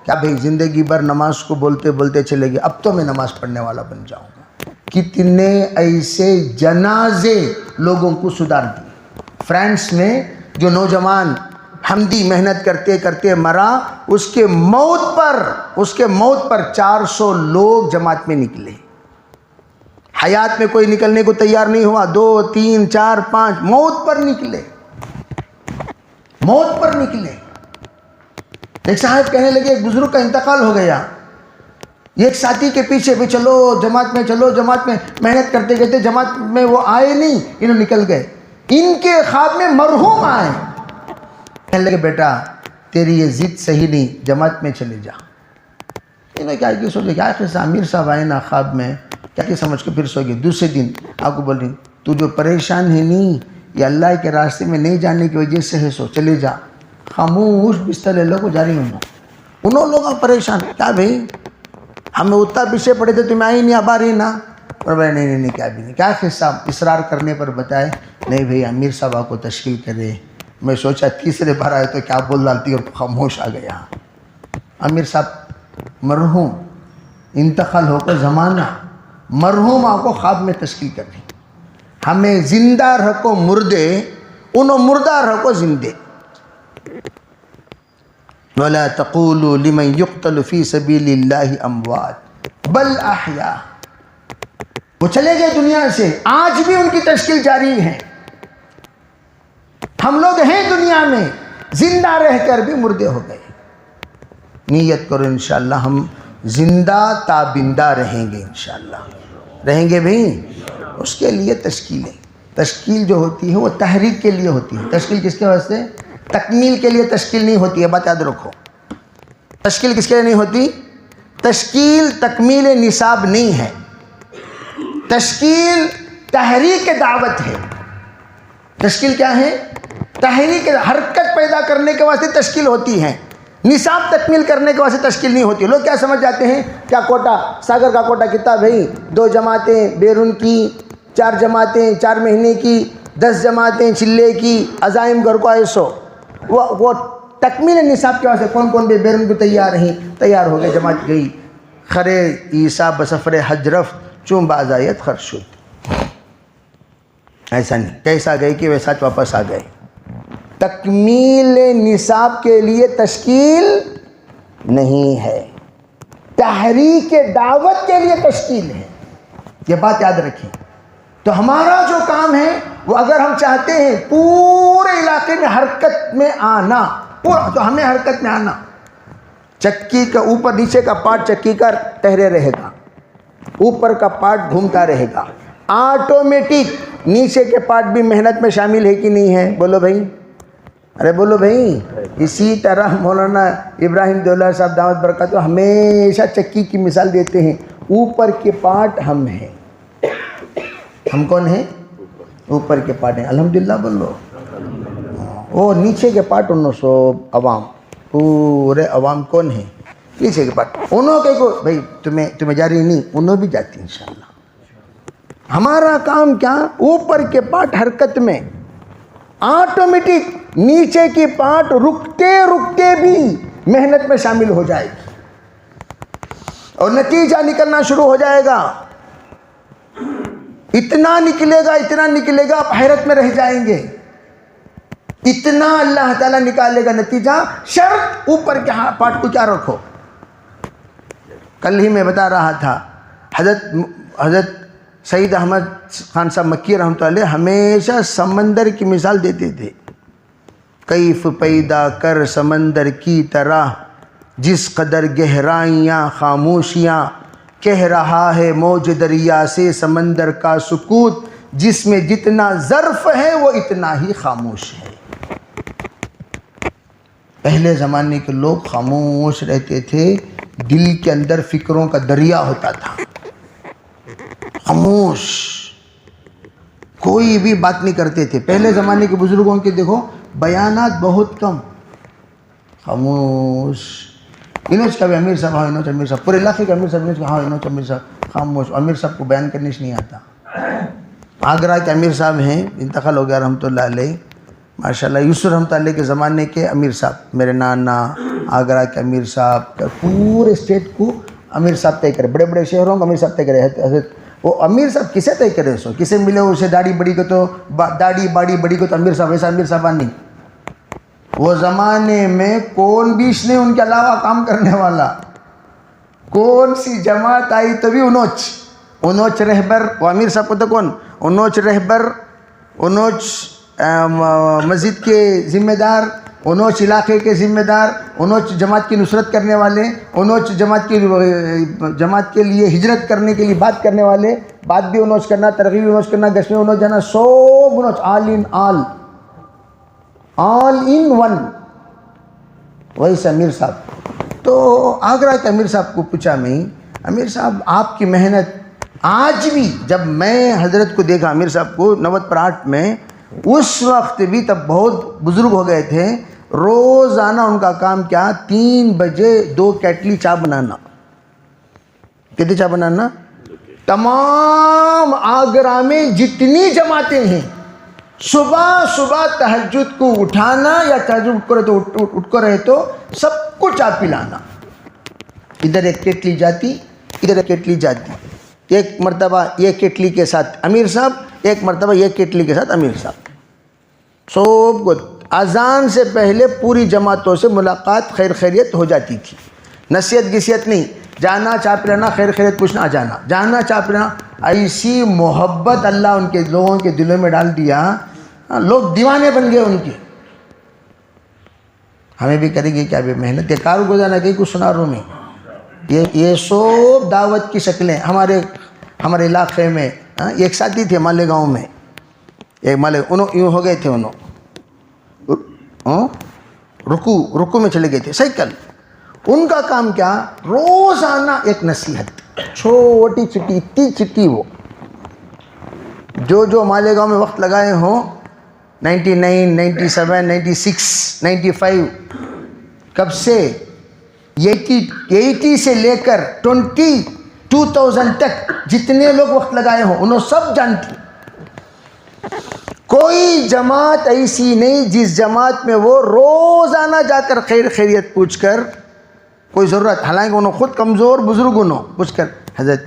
کیا بھئی زندگی بھر نماز کو بولتے بولتے چلے گئے، اب تو میں نماز پڑھنے والا بن جاؤں گا. کتنے ایسے جنازے لوگوں کو سدھار دی. فرانس میں جو نوجوان حمدی محنت کرتے کرتے مرا، اس کے موت پر 400 لوگ جماعت میں نکلے. حیات میں کوئی نکلنے کو تیار نہیں ہوا، 2 3 4 5 موت پر نکلے. ایک صاحب کہنے لگے ایک بزرگ کا انتقال ہو گیا. ایک ساتھی کے پیچھے بھی چلو جماعت میں محنت کرتے کرتے جماعت میں وہ آئے نہیں، انہوں نکل گئے. ان کے خواب میں مرحوم آئے، کہنے لگے بیٹا تیری یہ ضد صحیح نہیں، جماعت میں چلے جا. انہیں کیا کہ سوچے کیا قصہ، امیر صاحب آئے نا خواب میں، کیا کہ سمجھ کے پھر سو گئے. دوسرے دن آپ کو بول رہی تو جو پریشان ہے نہیں یہ اللہ کے راستے میں نہیں جانے کی وجہ سے ہے، سو چلے جا. خاموش بستر لے لو کو جا رہی ہوں. انہوں لوگ پریشان کیا بھائی ہمیں اتنا پیچھے پڑے تھے تمہیں آئی نہیں اب آ رہی نا. اور بھائی نہیں کیا بھی نہیں. کیا قصہ اصرار کرنے پر بتائے. نہیں بھائی امیر صاحب آپ کو تشکیل کرے. میں سوچا تیسرے بار آئے تو کیا بول ڈالتی اور خاموش آ گیا. امیر صاحب مرحوم انتقال ہو کر زمانہ مرحوم آپ کو خواب میں تشکیل کر دی. ہمیں زندہ رکھو مردے، انہوں مردہ رکھو زندے. وَلَا تَقُولُوا لِمَنْ يُقْتَلُ فِي سَبِيلِ اللَّهِ أَمْوَاتٌ بَلْ أَحْيَاءٌ. وہ چلے گئے دنیا سے، آج بھی ان کی تشکیل جاری ہے. ہم لوگ ہیں دنیا میں، زندہ رہ کر بھی مردے ہو گئے. نیت کرو انشاءاللہ ہم زندہ تابندہ رہیں گے، انشاءاللہ رہیں گے بھئی. اس کے لیے تشکیل جو ہوتی ہے وہ تحریک کے لیے ہوتی ہے. تشکیل کس کے واسطے؟ تکمیل کے لیے تشکیل نہیں ہوتی ہے. بات یاد رکھو، تشکیل کس کے لیے نہیں ہوتی؟ تشکیل تکمیل نصاب نہیں ہے. تشکیل تحریک دعوت ہے. تشکیل کیا ہے؟ تحریک حرکت پیدا کرنے کے واسطے تشکیل ہوتی ہے. نصاب تکمیل کرنے کے واسطے تشکیل نہیں ہوتی. لوگ کیا سمجھ جاتے ہیں؟ کیا کوٹا، ساگر کا کوٹا کتنا بھائی؟ 2 جماعتیں بیرون کی، 4 جماعتیں 4 مہینے کی، 10 جماعتیں چلے کی، عزائم گھر کو ایسو. وہ تکمیل نصاب کے واسطے کون کون بھی بیرون کو تیار ہیں، تیار ہو گئے، جماعت گئی. خرے عیسیٰ بسفر حج رفت چون بازایت خرشد. ایسا نہیں، کیسا گئے کہ ویسا واپس آ گئے. تکمیل نصاب کے لیے تشکیل نہیں ہے، تحریک دعوت کے لیے تشکیل ہے. یہ بات یاد رکھیں. تو ہمارا جو کام ہے وہ اگر ہم چاہتے ہیں پورے علاقے میں حرکت میں آنا، پورا، تو ہمیں حرکت میں آنا. چکی کا اوپر نیچے کا پارٹ چکی کا ٹہرے رہے گا، اوپر کا پارٹ گھومتا رہے گا. آٹومیٹک نیچے کے پارٹ بھی محنت میں شامل ہے کہ نہیں ہے؟ بولو بھائی، ارے بولو بھائی. اسی طرح مولانا ابراہیم دولہ صاحب دعوت برکاتہ ہمیشہ چکی کی مثال دیتے ہیں. اوپر کے پارٹ ہم ہیں. ہم کون ہیں؟ اوپر کے پارٹ ہیں. الحمدللہ بولو. وہ نیچے کے پارٹ انہوں سو عوام، پورے عوام کون ہیں؟ نیچے کے پارٹ. انہوں کے کو بھائی تمہیں جاری نہیں، انہوں بھی جاتی انشاءاللہ. ہمارا کام کیا؟ اوپر کے پارٹ حرکت میں، آٹومیٹک نیچے کی پارٹ رکتے رکتے بھی محنت میں شامل ہو جائے گی اور نتیجہ نکلنا شروع ہو جائے گا. اتنا نکلے گا آپ حیرت میں رہ جائیں گے. اتنا اللہ تعالیٰ نکالے گا نتیجہ. شرط اوپر کے پارٹ کو کیا رکھو. کل ہی میں بتا رہا تھا، حضرت سعید احمد خان صاحب مکی رحمۃ اللہ علیہ ہمیشہ سمندر کی مثال دیتے تھے. کیف پیدا کر سمندر کی طرح، جس قدر گہرائیاں خاموشیاں، کہہ رہا ہے موج دریا سے سمندر کا سکوت، جس میں جتنا ظرف ہے وہ اتنا ہی خاموش ہے. پہلے زمانے کے لوگ خاموش رہتے تھے، دل کے اندر فکروں کا دریا ہوتا تھا. خاموش، کوئی بھی بات نہیں کرتے تھے. پہلے زمانے کے بزرگوں کے دیکھو بیانات بہت کم، خاموش. انوچ کا بھی امیر صاحب، ہاں انوچ امیر صاحب، پورے علاقے کا امیر صاحب، ہاں انوچ امیر صاحب، خاموش. امیر صاحب کو بیان کرنے سے نہیں آتا. آگرہ کے امیر صاحب ہیں، انتقال ہو گیا رحمۃ اللہ علیہ، ماشاءاللہ. یوسف رحمۃ اللہ کے زمانے کے امیر صاحب، میرے نانا آگرہ کے امیر صاحب، پورے اسٹیٹ کو امیر صاحب طے کرے. بڑے بڑے شہروں کو امیر صاحب طے کرے. حضرت وہ امیر صاحب کسے طے کرے؟ سو کسے ملے اسے داڑھی بڑی کو تو داڑھی باڑی بڑی کو تو امیر صاحب، ایسا امیر صاحب نہیں. وہ زمانے میں کون بیچ نہیں ان کے علاوہ کام کرنے والا. کون سی جماعت آئی تبھی انوچ رہبر. وہ امیر صاحب کو تو کون؟ انوچ رہبر، انوچ مسجد کے ذمہ دار، انوچ علاقے کے ذمہ دار، انوچ جماعت کی نصرت کرنے والے، انوچ جماعت کے لیے ہجرت کرنے کے لیے بات کرنے والے. بات بھی انوچ کرنا، ترغیب انوچ کرنا، گشت میں انوچ جانا، سب انوچ، آل ان ون. وہی امیر صاحب. تو آگرہ کے امیر صاحب کو پوچھا میں، امیر صاحب آپ کی محنت آج بھی، جب میں حضرت کو دیکھا امیر صاحب کو 98 میں، اس وقت بھی تب بہت بزرگ ہو گئے تھے. روزانہ ان کا کام کیا؟ 3 بجے 2 کیٹلی چائے بنانا. کتنی چائے بنانا؟ تمام آگرہ میں جتنی جماعتیں ہیں، صبح تہجد کو اٹھانا یا تہجد اٹھ کر رہے تو سب کو چائے پلانا. ادھر ایک کیٹلی جاتی، ادھر ایک کیٹلی جاتی. ایک مرتبہ یہ کیٹلی کے ساتھ امیر صاحب، ایک مرتبہ یہ کیٹلی کے ساتھ امیر صاحب. سب کو اذان سے پہلے پوری جماعتوں سے ملاقات، خیر خیریت ہو جاتی تھی. نصیحت گیسیت نہیں، جانا چائے پلانا، خیر خیریت پوچھنا، جانا جانا چائے پلانا. ایسی محبت اللہ ان کے لوگوں کے دلوں میں ڈال دیا، لوگ دیوانے بن گئے ان کے. ہمیں بھی کریں گے کیا بھی محنت. یہ کارگزار ہے کچھ سنا رہا ہوں میں. یہ سب دعوت کی شکلیں ہمارے علاقے میں. ایک ساتھی تھے مالیگاؤں میں، ایک انہوں یوں ہو گئے تھے، انہوں رکو میں چلے گئے تھے سائیکل. ان کا کام کیا؟ روزانہ ایک نصیحت، چھوٹی چھٹی، اتنی چھٹی، وہ جو مالیگاؤں میں وقت لگائے ہوں 99, 97, 96, 95 کب سے 80 سے لے کر 2000 تک جتنے لوگ وقت لگائے ہوں انہوں سب جانتی. کوئی جماعت ایسی نہیں جس جماعت میں وہ روزانہ جا کر خیریت پوچھ کر کوئی ضرورت، حالانکہ انہوں خود کمزور بزرگ انہوں پوچھ کر حضرت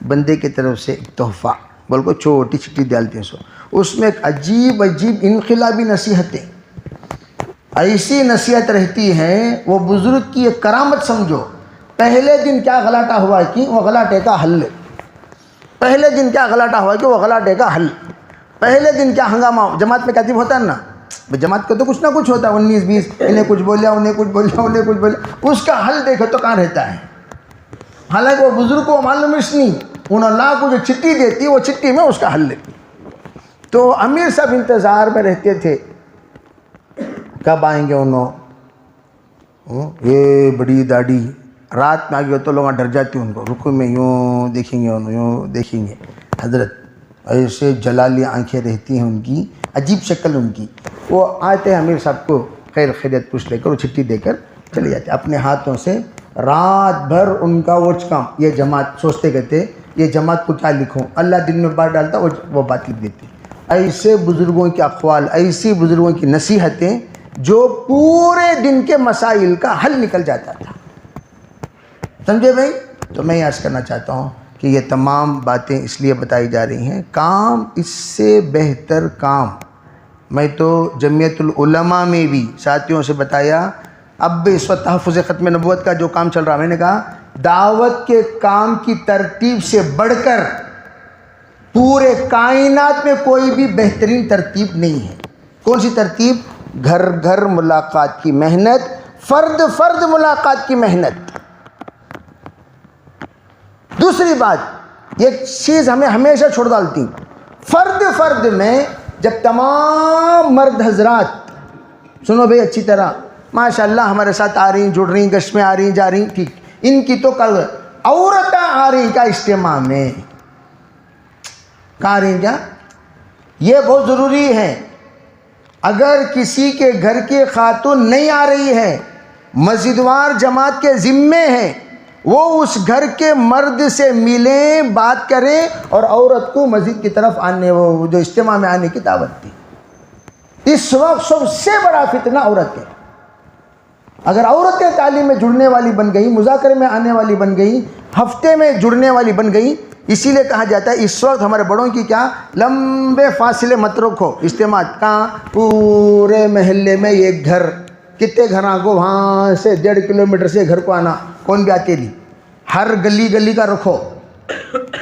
بندے کی طرف سے ایک تحفہ بول کو چھوٹی چھٹی ڈالتے ہیں سو اس میں ایک عجیب انقلابی نصیحتیں ایسی نصیحت رہتی ہیں. وہ بزرگ کی ایک کرامت سمجھو. پہلے دن کیا غلاٹہ ہوا کہ وہ غلاٹے کا حل، پہلے دن کیا غلاٹہ ہوا کہ وہ غلاٹے کا حل، پہلے دن کیا ہنگامہ جماعت میں کاتب ہوتا ہے نا، جماعت کا تو کچھ نہ کچھ ہوتا ہے 19-20 انہیں کچھ بولیا انہیں کچھ بولیا اس کا حل دیکھو تو کہاں رہتا ہے. حالانکہ وہ بزرگ کو معلوم اس نہیں، انہوں اللہ کو جو چٹھی دیتی وہ چٹھی میں اس کا حل لیتی. تو امیر صاحب انتظار میں رہتے تھے کب آئیں گے انہوں. یہ بڑی داڑھی رات میں آگے ہو تو لوگ ڈر جاتے ہیں ان کو، رکوع میں یوں دیکھیں گے انہوں یوں دیکھیں گے. حضرت ایسے جلالی آنکھیں رہتی ہیں ان کی، عجیب شکل ان کی. وہ آتے ہیں امیر صاحب کو خیریت پوچھ لے کر وہ چٹھی دے کر چلے جاتے اپنے ہاتھوں سے. رات بھر ان کا وہ کام، یہ جماعت سوچتے کہتے یہ جماعت کو کیا لکھوں، اللہ دل میں بات ڈالتا وہ بات لکھ دیتے. ایسے بزرگوں کے اقوال، ایسی بزرگوں کی نصیحتیں جو پورے دن کے مسائل کا حل نکل جاتا تھا. سمجھے بھائی؟ تو میں عرض کرنا چاہتا ہوں کہ یہ تمام باتیں اس لیے بتائی جا رہی ہیں، کام اس سے بہتر کام میں تو جمعیت العلماء میں بھی ساتھیوں سے بتایا. اب بھی اس وقت تحفظ ختم نبوت کا جو کام چل رہا، میں نے کہا دعوت کے کام کی ترتیب سے بڑھ کر پورے کائنات میں کوئی بھی بہترین ترتیب نہیں ہے. کون سی ترتیب؟ گھر گھر ملاقات کی محنت، فرد فرد ملاقات کی محنت. دوسری بات ایک چیز ہمیں ہمیشہ چھوڑ ڈالتی، فرد فرد میں جب تمام مرد حضرات سنو بھئی اچھی طرح ماشاءاللہ ہمارے ساتھ آ رہی ہیں، جڑ رہی ہیں، گشت میں آ رہی ہیں، جا رہی ہیں، ٹھیک. ان کی تو کل عورتیں آ رہی ہیں کیا اجتماع میں؟ کہاں آ رہی ہیں کیا؟ یہ بہت ضروری ہے. اگر کسی کے گھر کی خاتون نہیں آ رہی ہے، مسجدوار جماعت کے ذمے ہیں، وہ اس گھر کے مرد سے ملیں، بات کریں اور عورت کو مسجد کی طرف آنے، وہ جو اجتماع میں آنے کی دعوت دی. اس وقت سب سے بڑا فتنہ عورت ہے. اگر عورتیں تعلیم میں جڑنے والی بن گئی، مذاکرے میں آنے والی بن گئی، ہفتے میں جڑنے والی بن گئی، اسی لیے کہا جاتا ہے اس وقت ہمارے بڑوں کی کیا لمبے فاصلے مت رکھو. اجتماع کہاں؟ پورے محلے میں ایک گھر، کتنے گھراں کو وہاں سے 1.5 کلومیٹر سے گھر کو آنا، کون بھی آتے نہیں. ہر گلی گلی کا رکھو.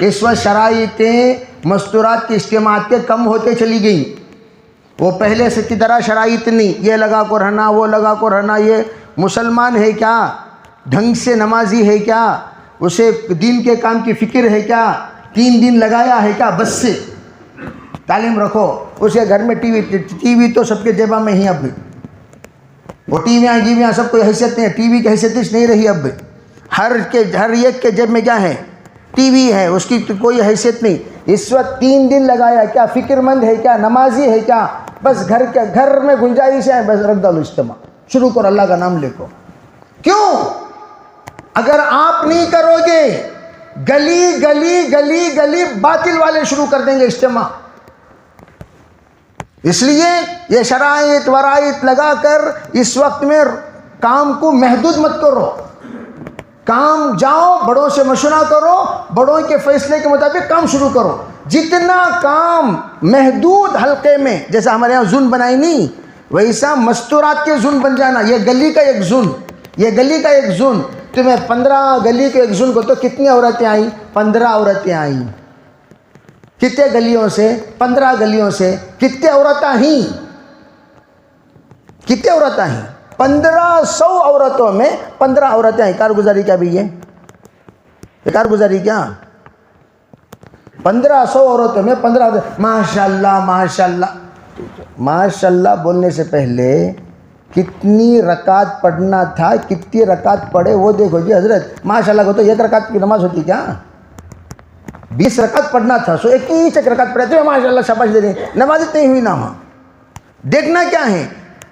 اس وقت شرائطیں مستورات کے اجتماعات کے کم ہوتے چلی گئی. وہ پہلے سے کی طرح شرائط نہیں، یہ لگا کو رہنا، وہ لگا کو رہنا. یہ مسلمان ہے کیا؟ ڈھنگ سے نمازی ہے کیا؟ اسے دین کے کام کی فکر ہے کیا؟ 3 دن لگایا ہے کیا؟ بس سے تعلیم رکھو. اس کے گھر میں ٹی وی تو سب کے جیبا میں ہی. اب وہ ٹی ویاں گیویاں سب کوئی حیثیت نہیں ہے، ٹی وی کی حیثیت نہیں رہی. اب ہر ایک کے جیب میں کیا ہے؟ ٹی وی ہے، اس کی کوئی حیثیت نہیں. اس وقت 3 دن لگایا کیا؟ فکر مند ہے کیا؟ نمازی ہے کیا؟ بس گھر میں گنجائش ہے، بس رکھ ڈالو اجتماع شروع کرو، اللہ کا نام لے کو. کیوں؟ اگر آپ نہیں کرو گے گلی گلی گلی گلی باطل والے شروع کر دیں گے اجتماع. اس لیے یہ شرائط ورائط لگا کر اس وقت میں کام کو محدود مت کرو. کام جاؤ، بڑوں سے مشورہ کرو، بڑوں کے فیصلے کے مطابق کام شروع کرو. جتنا کام محدود حلقے میں، جیسا ہمارے یہاں زون بنائی نہیں، ویسا مستورات کے زون بن جانا. یہ گلی کا ایک زون، یہ گلی کا ایک زون. تمہیں 15 گلی کے ایک زون کو تو کتنی عورتیں آئیں؟ 15 عورتیں آئیں. کتنے گلیوں سے؟ 15 گلیوں سے. کتنے عورتیں ہیں؟ کتنے عورتیں ہیں؟ 1500 عورتوں میں 15 عورتیں ہیں. کارگزاری کیا بھی یہ کارگزاری کیا؟ 1500 عورتوں میں 15 عورتیں. ماشاءاللہ ماشاءاللہ ماشاءاللہ بولنے سے پہلے کتنی رکعت پڑھنا تھا، کتنی رکعت پڑھے وہ دیکھو جی. حضرت ماشاءاللہ کو تو 1 رکعت کی نماز ہوتی کیا؟ 20 رکعت پڑھنا تھا، سو 21 رکعت پڑھتے ہوئے ماشاء اللہ شاباش دے رہے ہیں، نماز اتنی ہوئی نہ ہو. دیکھنا کیا ہے،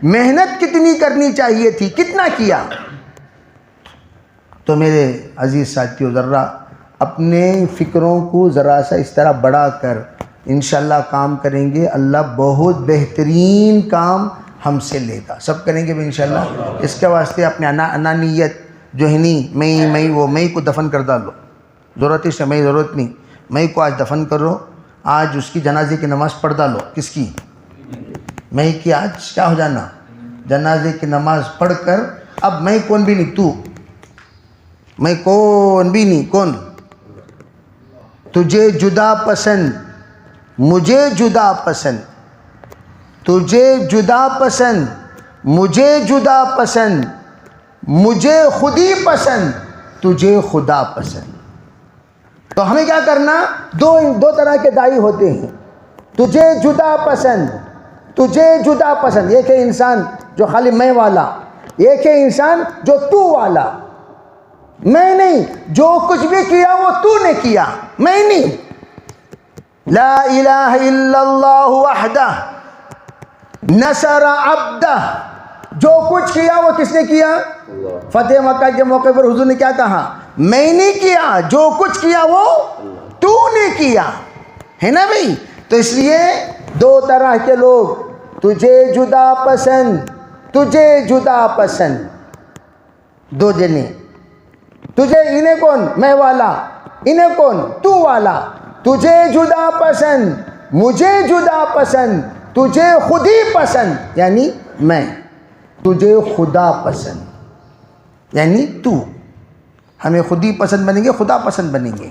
محنت کتنی کرنی چاہیے تھی، کتنا کیا. تو میرے عزیز ساتھیوں، ذرا اپنے فکروں کو ذرا سا اس طرح بڑھا کر انشاءاللہ کام کریں گے، اللہ بہت بہترین کام ہم سے لے گا. سب کریں گے انشاءاللہ. اس کے واسطے اپنے انانیت جو ہے نہیں، میں کو دفن کر ڈالو. ضرورت اس سے میں ضرورت نہیں، میں کو آج دفن کرو، آج اس کی جنازے کی نماز پڑھ ڈالو. کس کی؟ میں کی. آج کیا ہو جانا، جنازے کی نماز پڑھ کر اب میں کون بھی نہیں، تو میں کون بھی نہیں. کون؟ تجھے جدا پسند، مجھے جدا پسند، تجھے جدا پسند، مجھے جدا پسند، مجھے خودی پسند، تجھے خدا پسند. تو ہمیں کیا کرنا، دو طرح کے دائی ہوتے ہیں. تجھے جدا پسند، تجھے جدا پسند. ایک ہے انسان جو خالی میں والا، ایک ہے انسان جو تو والا. میں نہیں، جو کچھ بھی کیا وہ تو نے کیا، میں نہیں. لا الہ الا اللہ وحدہ نصر عبدہ. جو کچھ کیا وہ کس نے کیا؟ فتح مکہ کے موقع پر حضور نے کیا کہا؟ میں نے کیا، جو کچھ کیا وہ تو نے کیا. ہے نا بھائی؟ تو اس لیے دو طرح کے لوگ، تجھے جدا پسند، تجھے جدا پسند. دو جنے، تجھے انہیں کون؟ میں والا، انہیں کون؟ تو والا. تجھے جدا پسند، مجھے جدا پسند، تجھے خودی پسند یعنی میں، تجھے خدا پسند یعنی تو. ہمیں خودی پسند بنیں گے، خدا پسند بنیں گے.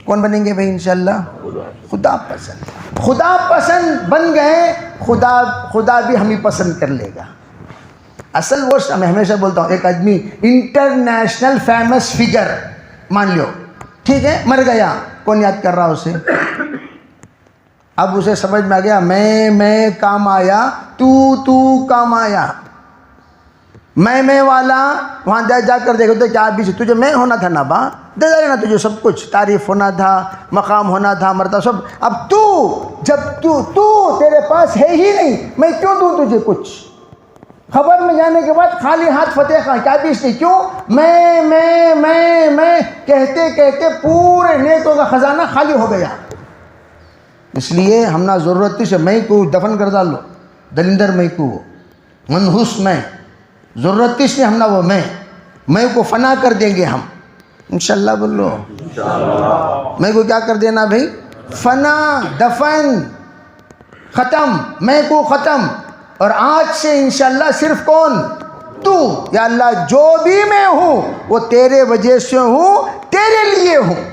کون بنیں گے بھائی انشاءاللہ؟ خدا پسند. خدا پسند بن گئے، خدا بھی ہمیں پسند کر لے گا. اصل وہ میں ہمیشہ بولتا ہوں، ایک آدمی انٹرنیشنل فیمس فگر مان لو، ٹھیک ہے، مر گیا، کون یاد کر رہا اسے؟ اب اسے سمجھ میں آ گیا میں کام آیا، تو کام آیا. میں والا وہاں جا کر دیکھو تو کیا بھی تجھے میں ہونا تھا نا با، دے جائے نا تجھے سب کچھ، تعریف ہونا تھا، مقام ہونا تھا، مرتبہ سب. اب جب تو تیرے پاس ہے ہی نہیں، میں کیوں دوں تجھے کچھ؟ خبر میں جانے کے بعد خالی ہاتھ فتح خان، کیا بھی اس نے کیوں؟ میں کہتے کہتے پورے نیکوں کا خزانہ خالی ہو گیا. اس لیے ہم نہ ضرورت سے میں کو دفن کر ڈالو، دلندر میں کو منحوس میں، ضرورت سے ہم نہ وہ میں کو فنا کر دیں گے ہم انشاءاللہ. بولو میں کو کیا کر دینا بھائی؟ فنا، دفن، ختم، میں کو ختم. اور آج سے انشاءاللہ صرف کون؟ تو. یا اللہ جو بھی میں ہوں وہ تیرے وجہ سے ہوں، تیرے لیے ہوں.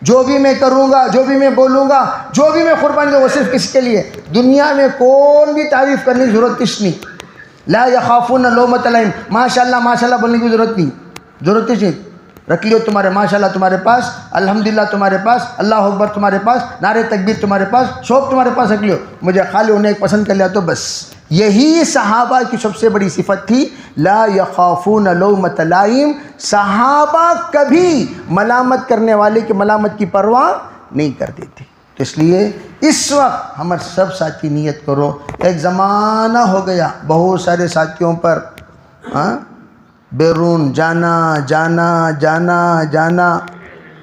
جو بھی میں کروں گا، جو بھی میں بولوں گا، جو بھی میں قربانی دوں، وہ صرف کس کے لیے؟ دنیا میں کون بھی تعریف کرنے کی ضرورت کچھ نہیں. لا یخافون لومۃ لائم، ماشاءاللہ ماشاءاللہ بولنے کی ضرورت نہیں، ضرورت نہیں. رکھ لیو تمہارے ماشاءاللہ تمہارے پاس، الحمدللہ تمہارے پاس، اللہ اکبر تمہارے پاس، نعرے تکبیر تمہارے پاس، شوق تمہارے پاس رکھ لیو. مجھے خالی انہیں ایک پسند کر لیا تو بس. یہی صحابہ کی سب سے بڑی صفت تھی، لا یخافون لومۃ لائم. صحابہ کبھی ملامت کرنے والے کی ملامت کی پرواہ نہیں کرتے تھے. تو اس لیے اس وقت ہمارے سب ساتھی نیت کرو. ایک زمانہ ہو گیا بہت سارے ساتھیوں پر بیرون جانا.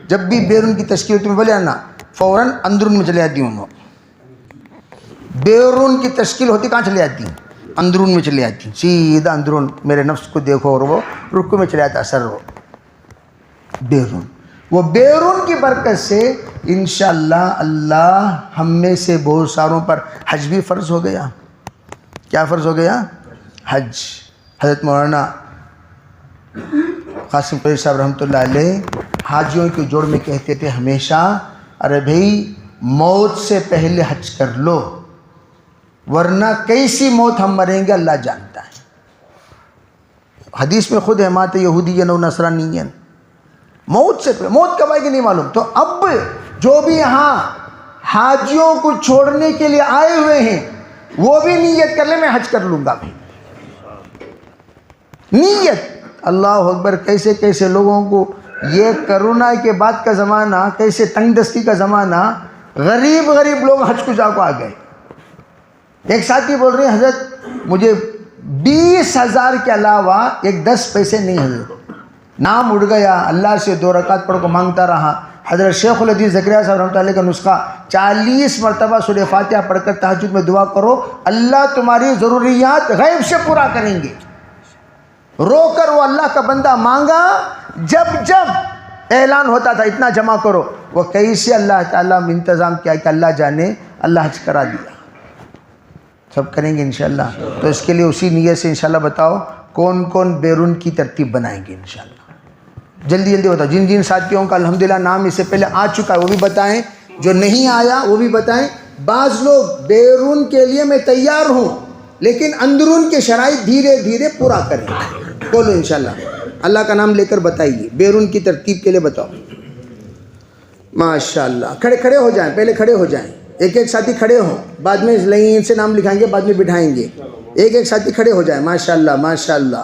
جب بھی بیرون کی تشکیل تمہیں بولے نا، فوراً اندرون میں چلے آتی ہوں. بیرون کی تشکیل ہوتی کہاں چلے آتی؟ اندرون میں چلے آتی، سیدھا اندرون. میرے نفس کو دیکھو اور وہ رکوع میں چلے آتا اثر. وہ بیرون کی برکت سے انشاءاللہ اللہ ہم میں سے بہت ساروں پر حج بھی فرض ہو گیا. کیا فرض ہو گیا؟ حج. حضرت مولانا قاسم قریشی صاحب رحمۃ اللہ علیہ حاجیوں کے جوڑ میں کہتے تھے ہمیشہ، ارے بھائی موت سے پہلے حج کر لو، ورنہ کیسی موت ہم مریں گے اللہ جانتا ہے. حدیث میں خود ہے مات یہودین و نصرانین، موت سے پہلے. موت کب آئے گی نہیں معلوم. تو اب جو بھی یہاں حاجیوں کو چھوڑنے کے لیے آئے ہوئے ہیں وہ بھی نیت کر لیں میں حج کر لوں گا. نیت اللہ اکبر. کیسے کیسے لوگوں کو یہ کرونا کے بعد کا زمانہ کیسے تنگ دستی کا زمانہ، غریب لوگ حج کو جا کو آ گئے. ایک ساتھی بول رہے ہیں حضرت مجھے 20,000 کے علاوہ ایک 10 پیسے نہیں حضرت. نام اڑ گیا، اللہ سے 2 رکعت پڑھ کو مانگتا رہا. حضرت شیخ الحدیث زکریا صاحب رحمۃ اللہ کا نسخہ 40 مرتبہ سورہ فاتحہ پڑھ کر تہجد میں دعا کرو، اللہ تمہاری ضروریات غیب سے پورا کریں گے. رو کر وہ اللہ کا بندہ مانگا، جب اعلان ہوتا تھا اتنا جمع کرو، وہ کیسے اللہ تعالیٰ نے انتظام کیا کہ اللہ جانے اللہ حج کرا دیا. سب کریں گے انشاءاللہ. تو اس کے لیے اسی نیت سے انشاءاللہ بتاؤ کون کون بیرون کی ترتیب بنائیں گے انشاءاللہ. جلدی بتاؤ. جن ساتھیوں کا الحمدللہ نام اس سے پہلے آ چکا ہے وہ بھی بتائیں، جو نہیں آیا وہ بھی بتائیں. بعض لوگ بیرون کے لیے میں تیار ہوں لیکن اندرون کے شرائط دھیرے دھیرے پورا کریں. بولو انشاءاللہ. اللہ کا نام لے کر بتائیے. بیرون کی ترتیب کے لیے بتاؤ. ماشاءاللہ. کھڑے ہو جائیں، پہلے کھڑے ہو جائیں. ایک ساتھی کھڑے ہوں، بعد میں لائن سے نام لکھائیں گے، بعد میں بٹھائیں گے. ایک ساتھی کھڑے ہو جائیں. ماشاءاللہ ماشاءاللہ.